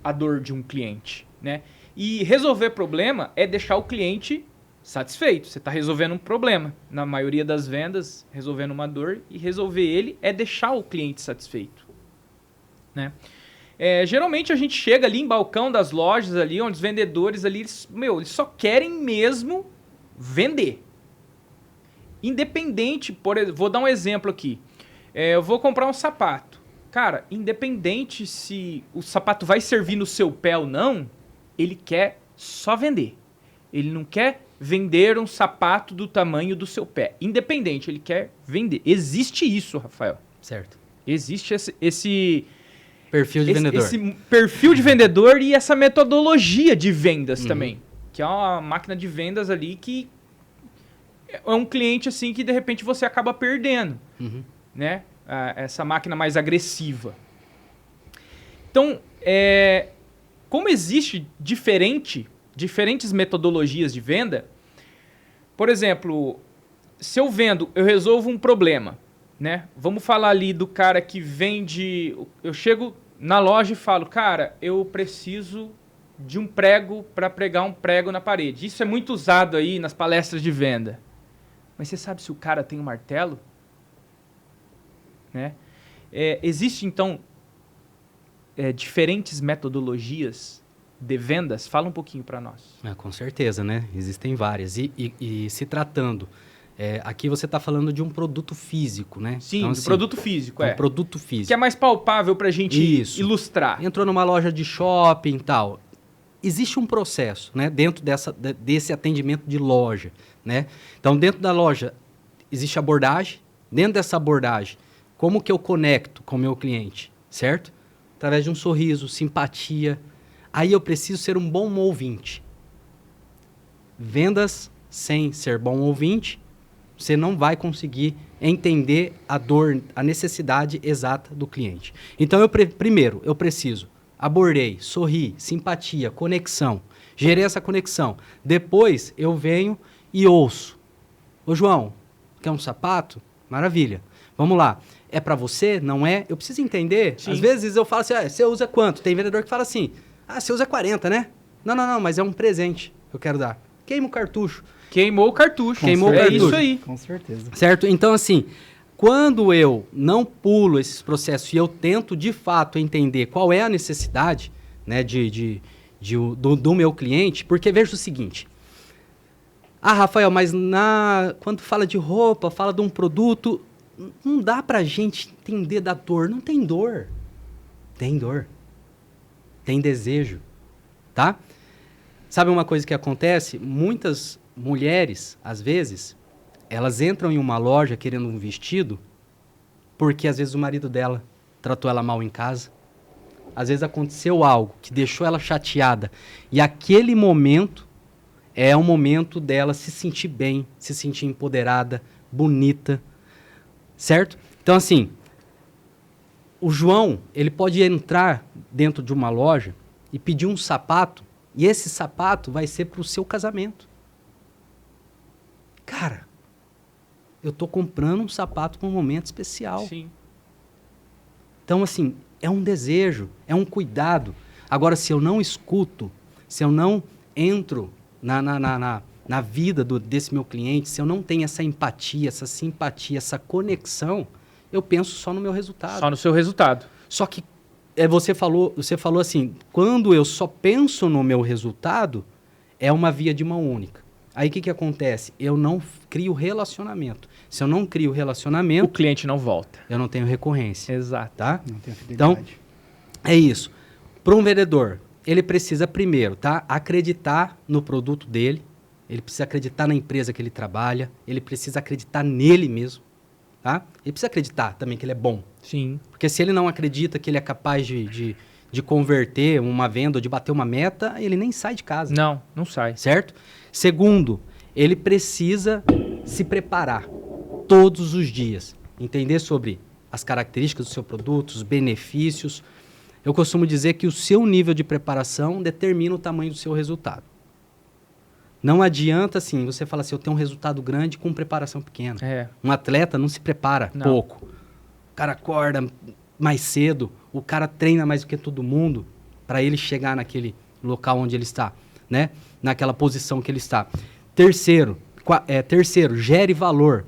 a dor de um cliente, né? E resolver problema é deixar o cliente satisfeito. Você está resolvendo um problema. Na maioria das vendas, resolvendo uma dor, e resolver ele é deixar o cliente satisfeito, né? Geralmente a gente chega ali em balcão das lojas, ali, onde os vendedores ali, eles só querem mesmo vender. Independente, vou dar um exemplo aqui. Eu vou comprar um sapato. Cara, independente se o sapato vai servir no seu pé ou não, ele quer só vender. Ele não quer vender um sapato do tamanho do seu pé. Independente, ele quer vender. Existe isso, Rafael. Certo. Existe esse perfil de vendedor. Esse perfil de vendedor e essa metodologia de vendas também. Que é uma máquina de vendas ali que é um cliente assim que de repente você acaba perdendo, né? Essa máquina mais agressiva. Então, como existe diferentes metodologias de venda, por exemplo, se eu resolvo um problema, né? Vamos falar ali do cara que vende... Eu chego na loja e falo, cara, eu preciso de um prego para pregar um prego na parede. Isso é muito usado aí nas palestras de venda. Mas você sabe se o cara tem um martelo? Né? Existe, então, diferentes metodologias de vendas? Fala um pouquinho para nós. Com certeza, né? Existem várias. E se tratando... aqui você está falando de um produto físico, né? Sim, então, do produto físico, um produto físico. Que é mais palpável para a gente ilustrar. Entrou numa loja de shopping e tal. Existe um processo, né? Dentro desse atendimento de loja, né? Então, dentro da loja, existe abordagem. Dentro dessa abordagem, como que eu conecto com o meu cliente, certo? Através de um sorriso, simpatia. Aí eu preciso ser um bom ouvinte. Vendas sem ser bom ouvinte, você não vai conseguir entender a dor, a necessidade exata do cliente. Então, primeiro, eu preciso abordei, sorri, simpatia, conexão. Gerei essa conexão. Depois, eu venho e ouço. Ô, João, quer um sapato? Maravilha. Vamos lá. É para você? Não é? Eu preciso entender. Sim. Às vezes eu falo assim, você usa quanto? Tem vendedor que fala assim, você usa 40, né? Não, mas é um presente que eu quero dar. Queima o cartucho. Queimou o cartucho. É isso aí. Com certeza. Certo? Então, assim, quando eu não pulo esses processos e eu tento, de fato, entender qual é a necessidade, né, do meu cliente, porque veja o seguinte, Rafael, mas quando fala de roupa, fala de um produto, não dá pra gente entender da dor. Não tem dor. Tem dor. Tem desejo, tá? Sabe uma coisa que acontece? Muitas mulheres, às vezes, elas entram em uma loja querendo um vestido porque, às vezes, o marido dela tratou ela mal em casa. Às vezes aconteceu algo que deixou ela chateada. E aquele momento é o momento dela se sentir bem, se sentir empoderada, bonita, certo? Então, assim, o João, ele pode entrar dentro de uma loja e pedir um sapato, e esse sapato vai ser para o seu casamento. Cara, eu tô comprando um sapato para um momento especial. Sim. Então, assim, é um desejo, é um cuidado. Agora, se eu não escuto, se eu não entro na vida desse meu cliente, se eu não tenho essa empatia, essa simpatia, essa conexão, eu penso só no meu resultado. Só no seu resultado. Só que você falou assim, quando eu só penso no meu resultado, é uma via de mão única. Aí o que acontece? Eu não crio relacionamento. Se eu não crio O relacionamento, cliente não volta. eu não tenho recorrência. Exato. Tá? Não tem fidelidade. Então, é isso. Para um vendedor, ele precisa primeiro, tá, acreditar no produto dele, ele precisa acreditar na empresa que ele trabalha, ele precisa acreditar nele mesmo, tá? Ele precisa acreditar também que ele é bom. Sim. Porque se ele não acredita que ele é capaz de converter uma venda ou de bater uma meta, ele nem sai de casa. Não sai. Certo? Segundo, ele precisa se preparar todos os dias. Entender sobre as características do seu produto, os benefícios. Eu costumo dizer que o seu nível de preparação determina o tamanho do seu resultado. Não adianta, assim, você falar assim, eu tenho um resultado grande com preparação pequena. É. Um atleta não se prepara Não. pouco. O cara acorda mais cedo, o cara treina mais do que todo mundo para ele chegar naquele local onde ele está, né? Naquela posição que ele está. Terceiro, gere valor.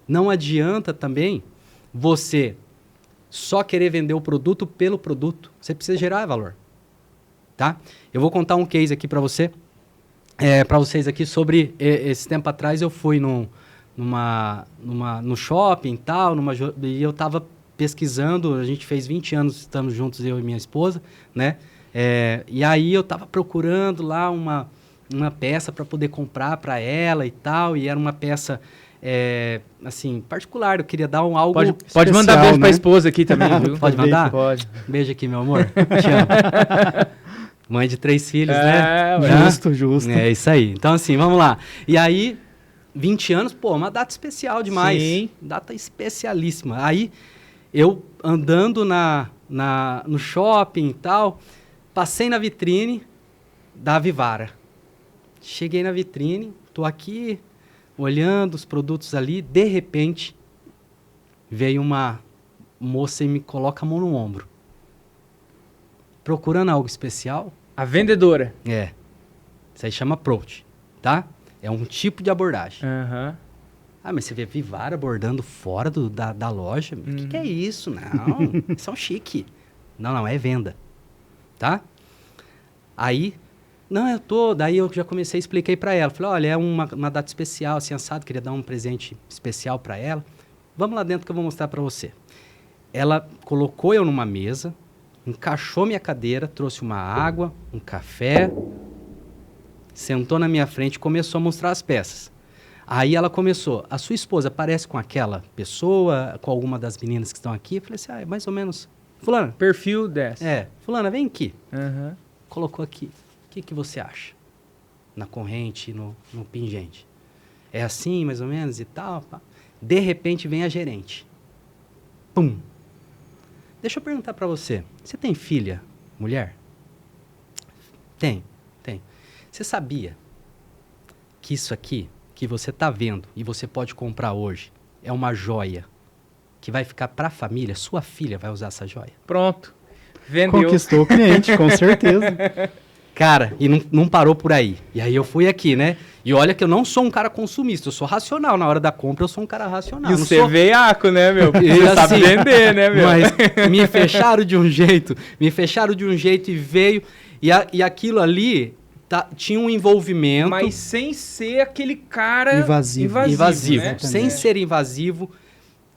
Não adianta também você só querer vender o produto pelo produto. Você precisa gerar valor, tá? Eu vou contar um case aqui para vocês aqui sobre esse tempo atrás eu fui no shopping e tal, e eu estava pesquisando, a gente fez 20 anos, estamos juntos, eu e minha esposa, né? E aí eu estava procurando lá uma peça para poder comprar para ela e tal, e era uma peça, assim, particular, eu queria dar algo Pode especial, mandar beijo pra né? esposa aqui também, viu? Pode mandar? Pode. Beijo aqui, meu amor. Te amo. Mãe de 3 filhos, né? ué. Justo. É isso aí. Então, assim, vamos lá. E aí, 20 anos, pô, uma data especial demais. Sim. Data especialíssima. Aí, eu andando no shopping e tal, passei na vitrine da Vivara. Cheguei na vitrine, tô aqui olhando os produtos ali, de repente, veio uma moça e me coloca a mão no ombro. Procurando algo especial? A vendedora. Isso aí chama approach, tá? É um tipo de abordagem. Aham. Ah, mas você vê Vivara abordando fora da loja? O que é isso? Não, isso é um chique. Não, é venda, tá? Aí, daí eu já comecei a explicar para ela. Falei, olha, é uma data especial, assim, assado, queria dar um presente especial para ela. Vamos lá dentro que eu vou mostrar para você. Ela colocou eu numa mesa, encaixou minha cadeira, trouxe uma água, um café, sentou na minha frente e começou a mostrar as peças. Aí ela começou, a sua esposa parece com aquela pessoa, com alguma das meninas que estão aqui? Eu falei assim, é mais ou menos. Fulana. Perfil dessa. Fulana, vem aqui. Aham. Colocou aqui. O que você acha? Na corrente, no pingente. É assim, mais ou menos, e tal. Pá. De repente vem a gerente. Pum. Deixa eu perguntar para você. Você tem filha, mulher? Tem. Você sabia que isso aqui, que você está vendo e você pode comprar hoje, é uma joia que vai ficar para a família? Sua filha vai usar essa joia? Pronto. Vendeu. Conquistou o cliente, com certeza. Cara, e não parou por aí. E aí eu fui aqui, né? E olha que eu não sou um cara consumista, eu sou racional. Na hora da compra, eu sou um cara racional. E não você sou... veiaco, né, meu? E Você sabe assim, vender, né, meu? Mas me fecharam de um jeito e veio. E aquilo ali tinha um envolvimento. Mas sem ser aquele cara Invasivo. Invasivo. né? Sem ser invasivo,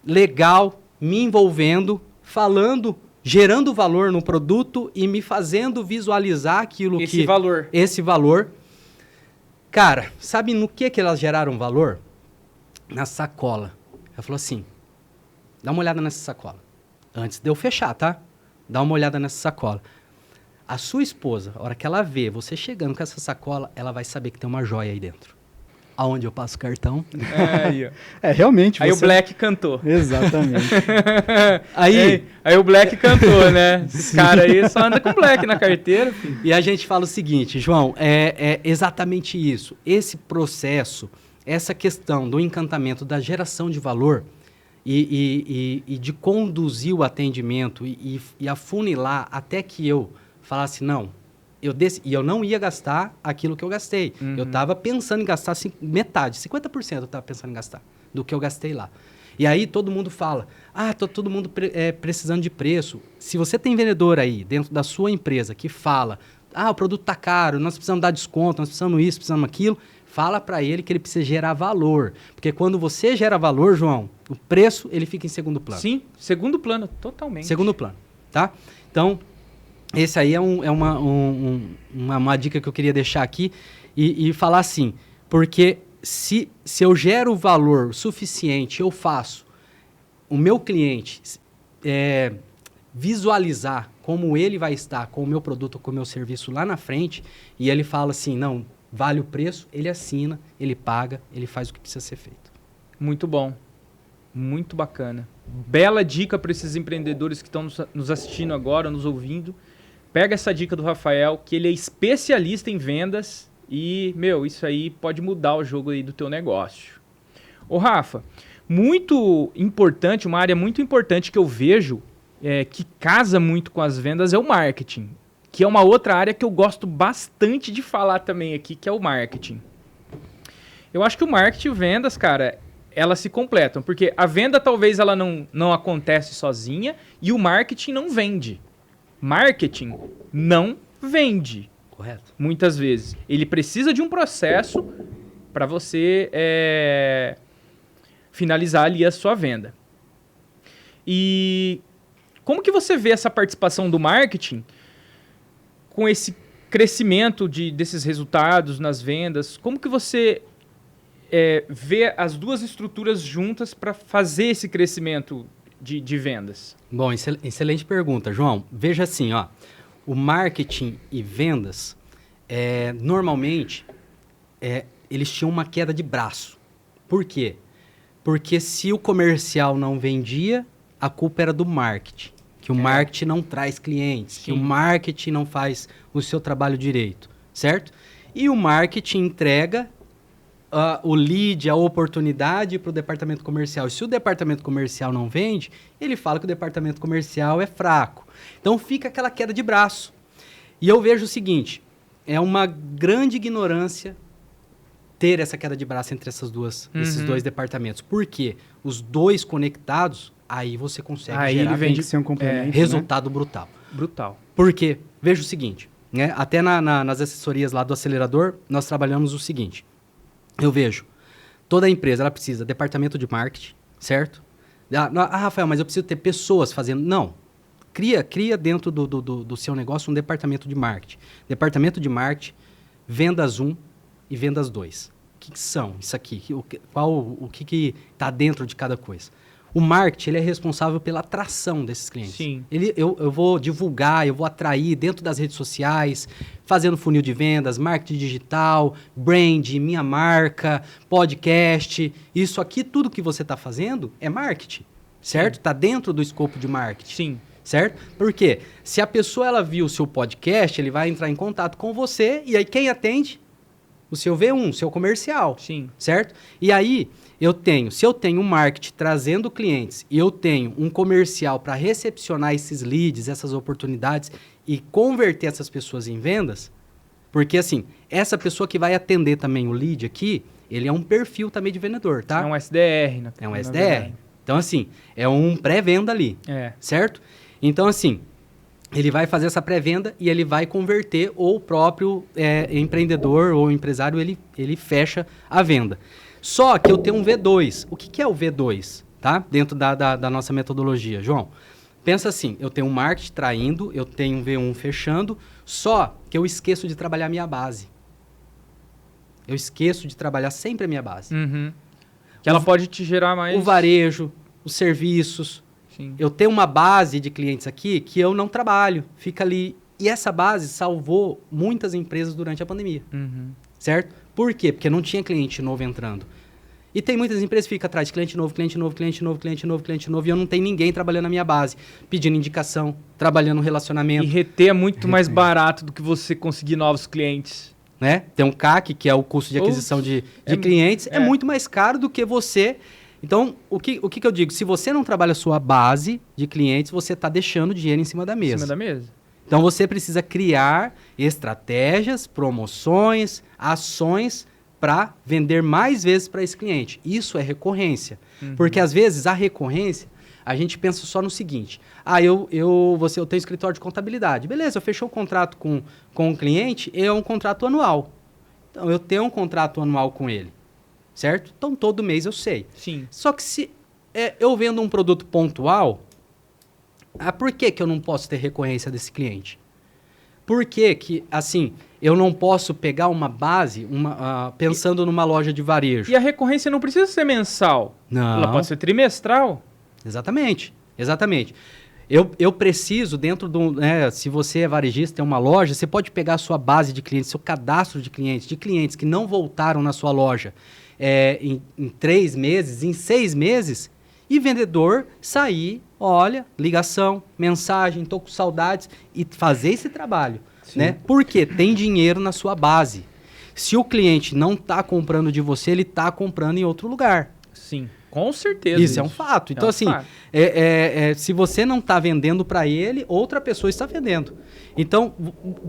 legal, me envolvendo, falando, gerando valor no produto e me fazendo visualizar aquilo esse valor. Cara, sabe no que elas geraram valor? Na sacola. Ela falou assim, dá uma olhada nessa sacola. Antes de eu fechar, tá? Dá uma olhada nessa sacola. A sua esposa, a hora que ela vê você chegando com essa sacola, ela vai saber que tem uma joia aí dentro. Aonde eu passo o cartão. Aí, ó. Realmente. Aí o Black cantou. Exatamente. Aí o Black cantou, né? Esse cara aí só anda com Black na carteira, filho. E a gente fala o seguinte, João, é exatamente isso. Esse processo, essa questão do encantamento, da geração de valor e de conduzir o atendimento e afunilar até que eu falasse, não, e eu não ia gastar aquilo que eu gastei. Eu estava pensando em gastar metade, 50% eu estava pensando em gastar do que eu gastei lá. E aí todo mundo fala, tá todo mundo precisando de preço. Se você tem vendedor aí dentro da sua empresa que fala, o produto está caro, nós precisamos dar desconto, nós precisamos isso, precisamos aquilo, fala para ele que ele precisa gerar valor. Porque quando você gera valor, João, o preço ele fica em segundo plano. Sim, segundo plano, totalmente. Segundo plano, tá? Então, esse aí é uma dica que eu queria deixar aqui e falar assim, porque se eu gero valor suficiente, eu faço o meu cliente visualizar como ele vai estar com o meu produto, com o meu serviço lá na frente, e ele fala assim, não, vale o preço, ele assina, ele paga, ele faz o que precisa ser feito. Muito bom, muito bacana. Bela dica para esses empreendedores que estão nos assistindo agora, nos ouvindo. Pega essa dica do Rafael, que ele é especialista em vendas e, isso aí pode mudar o jogo aí do teu negócio. Ô Rafa, muito importante, uma área muito importante que eu vejo que casa muito com as vendas é o marketing, que é uma outra área que eu gosto bastante de falar também aqui, que é o marketing. Eu acho que o marketing e vendas, cara, elas se completam, porque a venda talvez ela não acontece sozinha e o marketing não vende. Marketing não vende. Correto. Muitas vezes. Ele precisa de um processo para você finalizar ali a sua venda. E como que você vê essa participação do marketing com esse crescimento desses resultados nas vendas? Como que você vê as duas estruturas juntas para fazer esse crescimento de vendas? Bom, excelente pergunta, João. Veja assim, o marketing e vendas, normalmente, eles tinham uma queda de braço. Por quê? Porque se o comercial não vendia, a culpa era do marketing. Que o marketing não traz clientes, que o marketing não faz o seu trabalho direito, certo? E o marketing entrega o lead, a oportunidade para o departamento comercial. E se o departamento comercial não vende, ele fala que o departamento comercial é fraco. Então fica aquela queda de braço. E eu vejo o seguinte, é uma grande ignorância ter essa queda de braço entre esses dois departamentos. Por quê? Os dois conectados, aí você consegue gerar ele vende ser um complemento, resultado brutal. Brutal. Porque, veja o seguinte, né? Até nas assessorias lá do acelerador, nós trabalhamos o seguinte. Eu vejo, toda empresa ela precisa de departamento de marketing, certo? Rafael, mas eu preciso ter pessoas fazendo... Não. Cria dentro do seu negócio um departamento de marketing. Departamento de marketing, vendas 1 e vendas 2. O que são isso aqui? O que está dentro de cada coisa? O marketing ele é responsável pela atração desses clientes. Sim. Eu vou divulgar, eu vou atrair dentro das redes sociais, fazendo funil de vendas, marketing digital, brand, minha marca, podcast. Isso aqui, tudo que você está fazendo é marketing, certo? Está dentro do escopo de marketing. Sim. Certo? Porque se a pessoa ela viu o seu podcast, ele vai entrar em contato com você e aí quem atende? O seu V1, seu comercial. Sim. Certo? E aí, se eu tenho um marketing trazendo clientes e eu tenho um comercial para recepcionar esses leads, essas oportunidades e converter essas pessoas em vendas, porque assim, essa pessoa que vai atender também o lead aqui, ele é um perfil também de vendedor, tá? É um SDR. É um SDR. Então assim, é um pré-venda ali, certo? Então assim, ele vai fazer essa pré-venda e ele vai converter ou o próprio empreendedor ou empresário, ele fecha a venda. Só que eu tenho um V2. O que é o V2? Tá? Dentro da nossa metodologia, João. Pensa assim, eu tenho um marketing traindo, eu tenho um V1 fechando, só que eu esqueço de trabalhar a minha base. Eu esqueço de trabalhar sempre a minha base. Uhum. Que ela pode te gerar mais... O varejo, os serviços, Sim. Eu tenho uma base de clientes aqui que eu não trabalho, fica ali. E essa base salvou muitas empresas durante a pandemia, certo? Por quê? Porque não tinha cliente novo entrando. E tem muitas empresas que ficam atrás de cliente novo, cliente novo, cliente novo, cliente novo, cliente novo, e eu não tenho ninguém trabalhando na minha base, pedindo indicação, trabalhando no relacionamento. E reter é muito mais barato do que você conseguir novos clientes. Né? Tem um CAC, que é o custo de aquisição de clientes, é muito mais caro do que você. Então, o que eu digo? Se você não trabalha a sua base de clientes, você está deixando dinheiro em cima da mesa. Em cima da mesa. Então, você precisa criar estratégias, promoções, ações para vender mais vezes para esse cliente. Isso é recorrência. Porque, às vezes, a recorrência, a gente pensa só no seguinte. Eu tenho escritório de contabilidade. Beleza, eu fechei o contrato com o cliente, é um contrato anual. Então, eu tenho um contrato anual com ele, certo? Então, todo mês eu sei. Sim. Só que se eu vendo um produto pontual, por que eu não posso ter recorrência desse cliente? Por que, assim, eu não posso pegar uma base pensando numa loja de varejo? E a recorrência não precisa ser mensal. Não. Ela pode ser trimestral. Exatamente. Eu preciso, dentro do... se você é varejista, tem uma loja, você pode pegar a sua base de clientes, seu cadastro de clientes que não voltaram na sua loja em 3 meses, em 6 meses, e vendedor sair, olha, ligação, mensagem, estou com saudades, e fazer esse trabalho. Né? Porque tem dinheiro na sua base. Se o cliente não está comprando de você, ele está comprando em outro lugar. Sim, com certeza. Isso é um fato. Então, fato. Se você não está vendendo para ele, outra pessoa está vendendo. Então,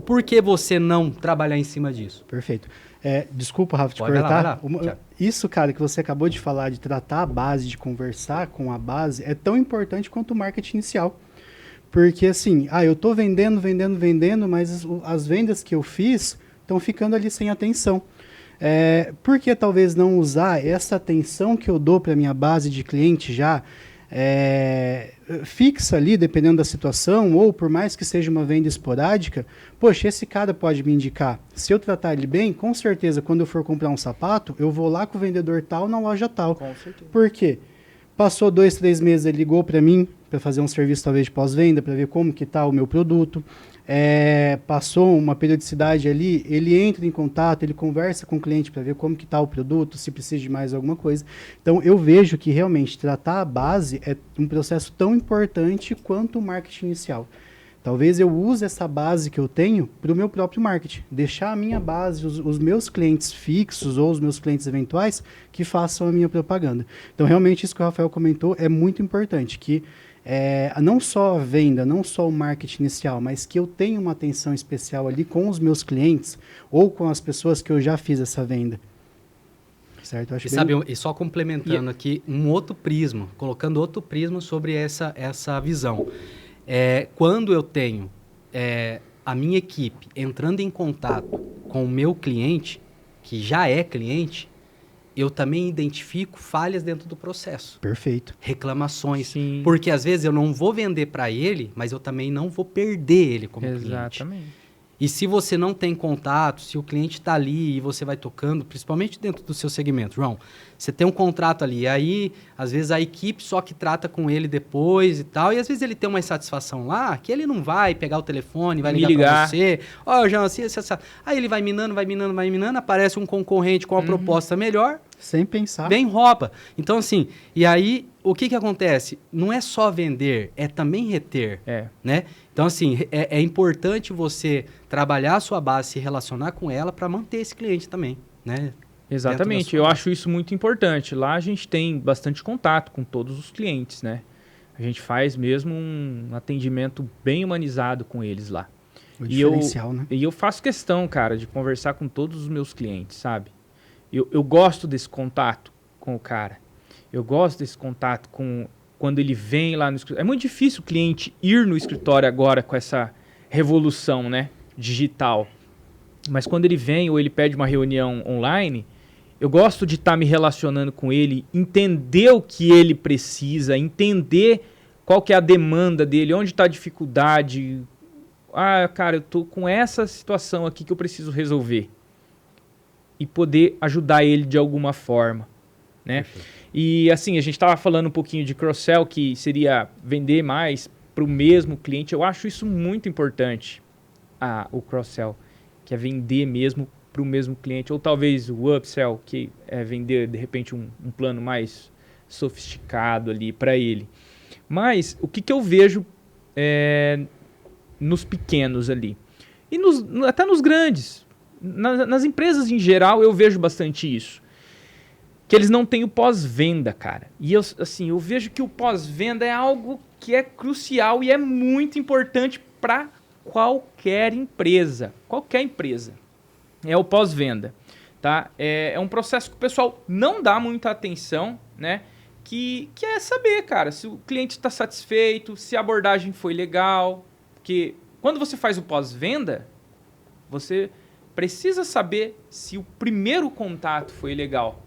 por que você não trabalhar em cima disso? Perfeito. Desculpa, Rafa, te cortar. Isso, cara, que você acabou de falar, de tratar a base, de conversar com a base, é tão importante quanto o marketing inicial. Porque, assim, eu estou vendendo, mas as vendas que eu fiz estão ficando ali sem atenção. Por que talvez não usar essa atenção que eu dou para a minha base de cliente já fixa ali, dependendo da situação, ou por mais que seja uma venda esporádica, poxa, esse cara pode me indicar. Se eu tratar ele bem, com certeza, quando eu for comprar um sapato, eu vou lá com o vendedor tal, na loja tal. Com certeza. Por quê? Passou 2, 3 meses, ele ligou para mim, para fazer um serviço talvez de pós-venda, para ver como que está o meu produto. Passou uma periodicidade ali, ele entra em contato, ele conversa com o cliente para ver como que está o produto, se precisa de mais alguma coisa. Então, eu vejo que realmente tratar a base é um processo tão importante quanto o marketing inicial. Talvez eu use essa base que eu tenho para o meu próprio marketing. Deixar a minha base, os meus clientes fixos ou os meus clientes eventuais que façam a minha propaganda. Então, realmente, isso que o Rafael comentou é muito importante, que não só a venda, não só o marketing inicial, mas que eu tenha uma atenção especial ali com os meus clientes ou com as pessoas que eu já fiz essa venda. Certo? Eu acho e só complementando aqui um outro prisma, colocando outro prisma sobre essa visão. Quando eu tenho a minha equipe entrando em contato com o meu cliente, que já é cliente, eu também identifico falhas dentro do processo. Perfeito. Reclamações. Sim. Porque às vezes eu não vou vender para ele, mas eu também não vou perder ele como cliente. Exatamente. E se você não tem contato, se o cliente está ali e você vai tocando, principalmente dentro do seu segmento, João, você tem um contrato ali, aí às vezes a equipe só que trata com ele depois e tal, e às vezes ele tem uma insatisfação lá, que ele não vai pegar o telefone, vai ligar para você, João, assim, aí ele vai minando, aparece um concorrente com uma proposta melhor, sem pensar. Bem rouba. Então, assim, e aí, o que acontece? Não é só vender, é também reter. Né? Então, assim, é importante você trabalhar a sua base, se relacionar com ela para manter esse cliente também, né? Exatamente. Eu acho isso muito importante. Lá a gente tem bastante contato com todos os clientes, né? A gente faz mesmo um atendimento bem humanizado com eles lá. O diferencial, né? E eu faço questão, cara, de conversar com todos os meus clientes, sabe? Eu gosto desse contato com o cara. Eu gosto desse contato quando ele vem lá no escritório. É muito difícil o cliente ir no escritório agora com essa revolução, né, digital. Mas quando ele vem ou ele pede uma reunião online, eu gosto de estar me relacionando com ele, entender o que ele precisa, entender qual que é a demanda dele, onde está a dificuldade. Cara, eu tô com essa situação aqui que eu preciso resolver. E poder ajudar ele de alguma forma, né? Perfeito. E assim, a gente estava falando um pouquinho de cross-sell, que seria vender mais para o mesmo cliente. Eu acho isso muito importante, o cross-sell, que é vender mesmo para o mesmo cliente. Ou talvez o upsell, que é vender, de repente, um plano mais sofisticado ali para ele. Mas o que eu vejo nos pequenos ali? E até nos grandes. Nas empresas em geral, eu vejo bastante isso. Que eles não têm o pós-venda, cara. E eu vejo que o pós-venda é algo que é crucial e é muito importante para qualquer empresa. Qualquer empresa. É o pós-venda. Tá? É um processo que o pessoal não dá muita atenção, né? Que é saber, cara, se o cliente está satisfeito, se a abordagem foi legal. Porque quando você faz o pós-venda, você precisa saber se o primeiro contato foi legal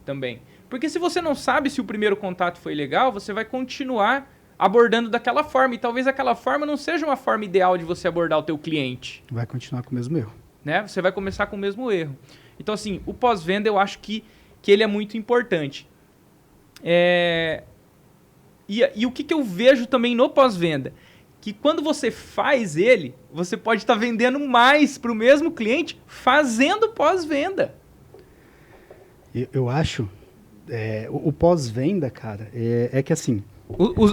também. Porque se você não sabe se o primeiro contato foi legal, você vai continuar abordando daquela forma. E talvez aquela forma não seja uma forma ideal de você abordar o teu cliente. Vai continuar com o mesmo erro. Né? Você vai começar com o mesmo erro. Então, assim, o pós-venda eu acho que ele é muito importante. E o que eu vejo também no pós-venda? Que quando você faz ele, você pode estar vendendo mais para o mesmo cliente fazendo pós-venda. Eu acho, o pós-venda, cara, é que assim...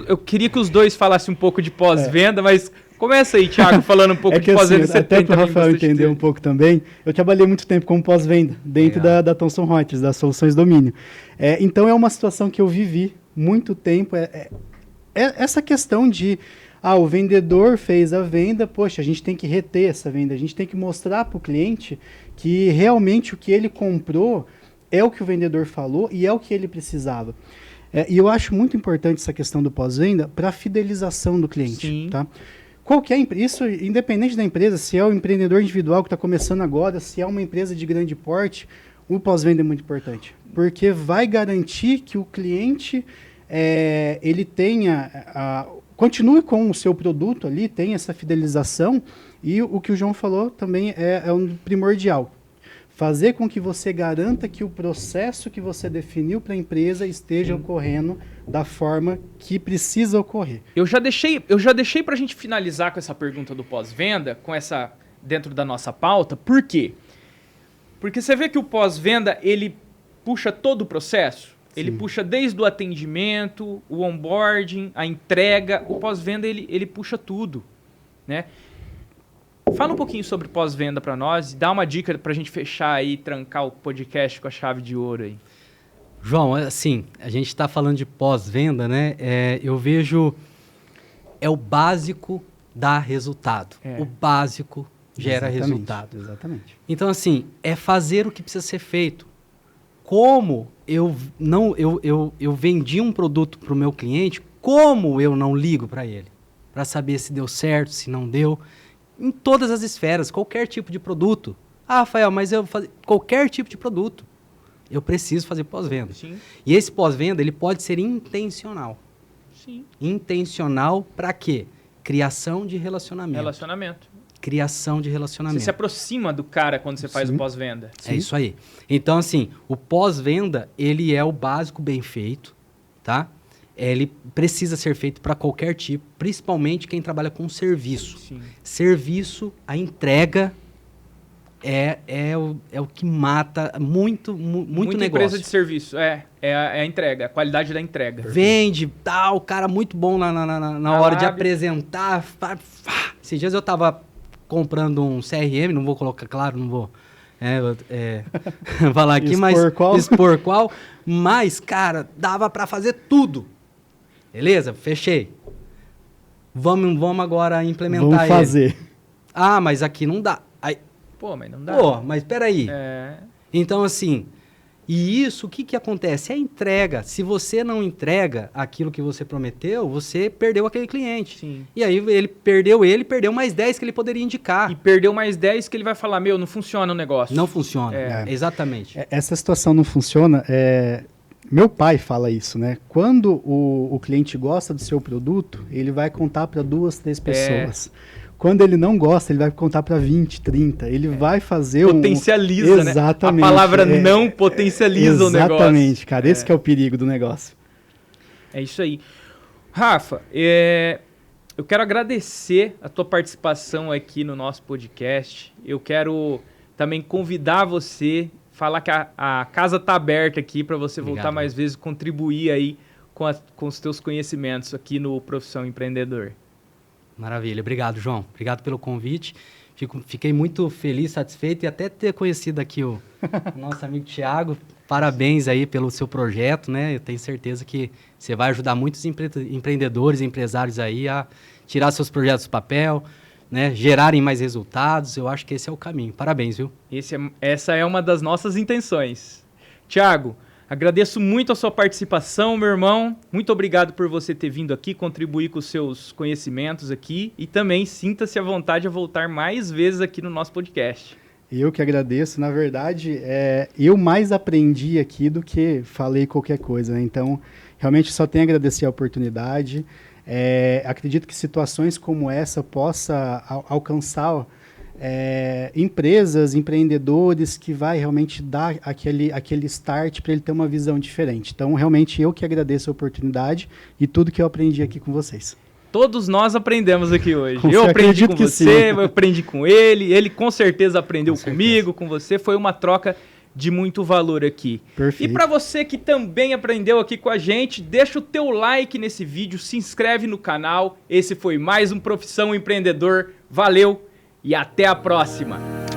Eu queria que os dois falassem um pouco de pós-venda, mas começa aí, Thiago, falando um pouco de pós-venda. Assim, até para o Rafael entender um pouco também, eu trabalhei muito tempo como pós-venda dentro da Thomson Reuters, das soluções domínio. Então é uma situação que eu vivi muito tempo, essa questão de... o vendedor fez a venda, poxa, a gente tem que reter essa venda, a gente tem que mostrar para o cliente que realmente o que ele comprou é o que o vendedor falou e é o que ele precisava. E eu acho muito importante essa questão do pós-venda para a fidelização do cliente. Sim. Tá? Isso, independente da empresa, se é o empreendedor individual que está começando agora, se é uma empresa de grande porte, o pós-venda é muito importante. Porque vai garantir que o cliente ele tenha... continue com o seu produto ali, tenha essa fidelização, e o que o João falou também é um primordial. Fazer com que você garanta que o processo que você definiu para a empresa esteja ocorrendo da forma que precisa ocorrer. Eu já deixei para a gente finalizar com essa pergunta do pós-venda, dentro da nossa pauta. Por quê? Porque você vê que o pós-venda, ele puxa todo o processo. Ele puxa desde o atendimento, o onboarding, a entrega. O pós-venda, ele puxa tudo, né? Fala um pouquinho sobre pós-venda para nós e dá uma dica para a gente fechar aí e trancar o podcast com a chave de ouro aí. João, assim, a gente está falando de pós-venda, né? Eu vejo... É o básico dá resultado. O básico gera resultado. Exatamente. Então, assim, é fazer o que precisa ser feito. Como eu vendi um produto para o meu cliente, como eu não ligo para ele? Para saber se deu certo, se não deu. Em todas as esferas, qualquer tipo de produto. Rafael, mas qualquer tipo de produto. Eu preciso fazer pós-venda. Sim. E esse pós-venda, ele pode ser intencional. Sim. Intencional para quê? Criação de relacionamento. Criação de relacionamento. Você se aproxima do cara quando você faz o pós-venda. É isso aí. Então, assim, o pós-venda, ele é o básico bem feito, tá? Ele precisa ser feito para qualquer tipo, principalmente quem trabalha com serviço. Sim. Serviço, a entrega é o que mata muito negócio. Empresa de serviço, é a entrega, a qualidade da entrega. Vende, o cara muito bom na hora de apresentar. Esses dias eu tava comprando um CRM, não vou colocar, claro, não vou falar aqui, expor qual, mas, cara, dava para fazer tudo. Beleza? Fechei. Vamos agora implementar ele. Vamos fazer. Mas aqui não dá. Mas não dá. Mas peraí. Então, assim, e isso, o que acontece? É a entrega. Se você não entrega aquilo que você prometeu, você perdeu aquele cliente. Sim. E aí ele perdeu mais 10 que ele poderia indicar. E perdeu mais 10 que ele vai falar, não funciona o negócio. Não funciona, exatamente. Essa situação não funciona, meu pai fala isso, né? Quando o cliente gosta do seu produto, ele vai contar para 2, 3 pessoas. quando ele não gosta, ele vai contar para 20, 30. Ele vai fazer potencializa, né? Exatamente. A palavra não potencializa o negócio. Exatamente, cara. Esse que é o perigo do negócio. É isso aí. Rafa, eu quero agradecer a tua participação aqui no nosso podcast. Eu quero também convidar você, falar que a casa está aberta aqui para você voltar mais vezes, contribuir aí com os teus conhecimentos aqui no Profissão Empreendedor. Maravilha. Obrigado, João. Obrigado pelo convite. Fiquei muito feliz, satisfeito e até ter conhecido aqui o nosso amigo Thiago. Parabéns aí pelo seu projeto, né? Eu tenho certeza que você vai ajudar muitos empreendedores, empresários aí a tirar seus projetos do papel, né? Gerarem mais resultados. Eu acho que esse é o caminho. Parabéns, viu? Essa é uma das nossas intenções. Thiago, agradeço muito a sua participação, meu irmão. Muito obrigado por você ter vindo aqui, contribuir com os seus conhecimentos aqui e também sinta-se à vontade a voltar mais vezes aqui no nosso podcast. Eu que agradeço. Na verdade, eu mais aprendi aqui do que falei qualquer coisa, né? Então, realmente só tenho a agradecer a oportunidade. Acredito que situações como essa possa alcançar empresas, empreendedores, que vai realmente dar aquele start para ele ter uma visão diferente. Então, realmente, eu que agradeço a oportunidade e tudo que eu aprendi aqui com vocês. Todos nós aprendemos aqui hoje. Eu aprendi com você, sim. Eu aprendi com ele com certeza aprendeu comigo, com você. Foi uma troca de muito valor aqui. Perfeito. E para você que também aprendeu aqui com a gente, deixa o teu like nesse vídeo, se inscreve no canal. Esse foi mais um Profissão Empreendedor. Valeu! E até a próxima!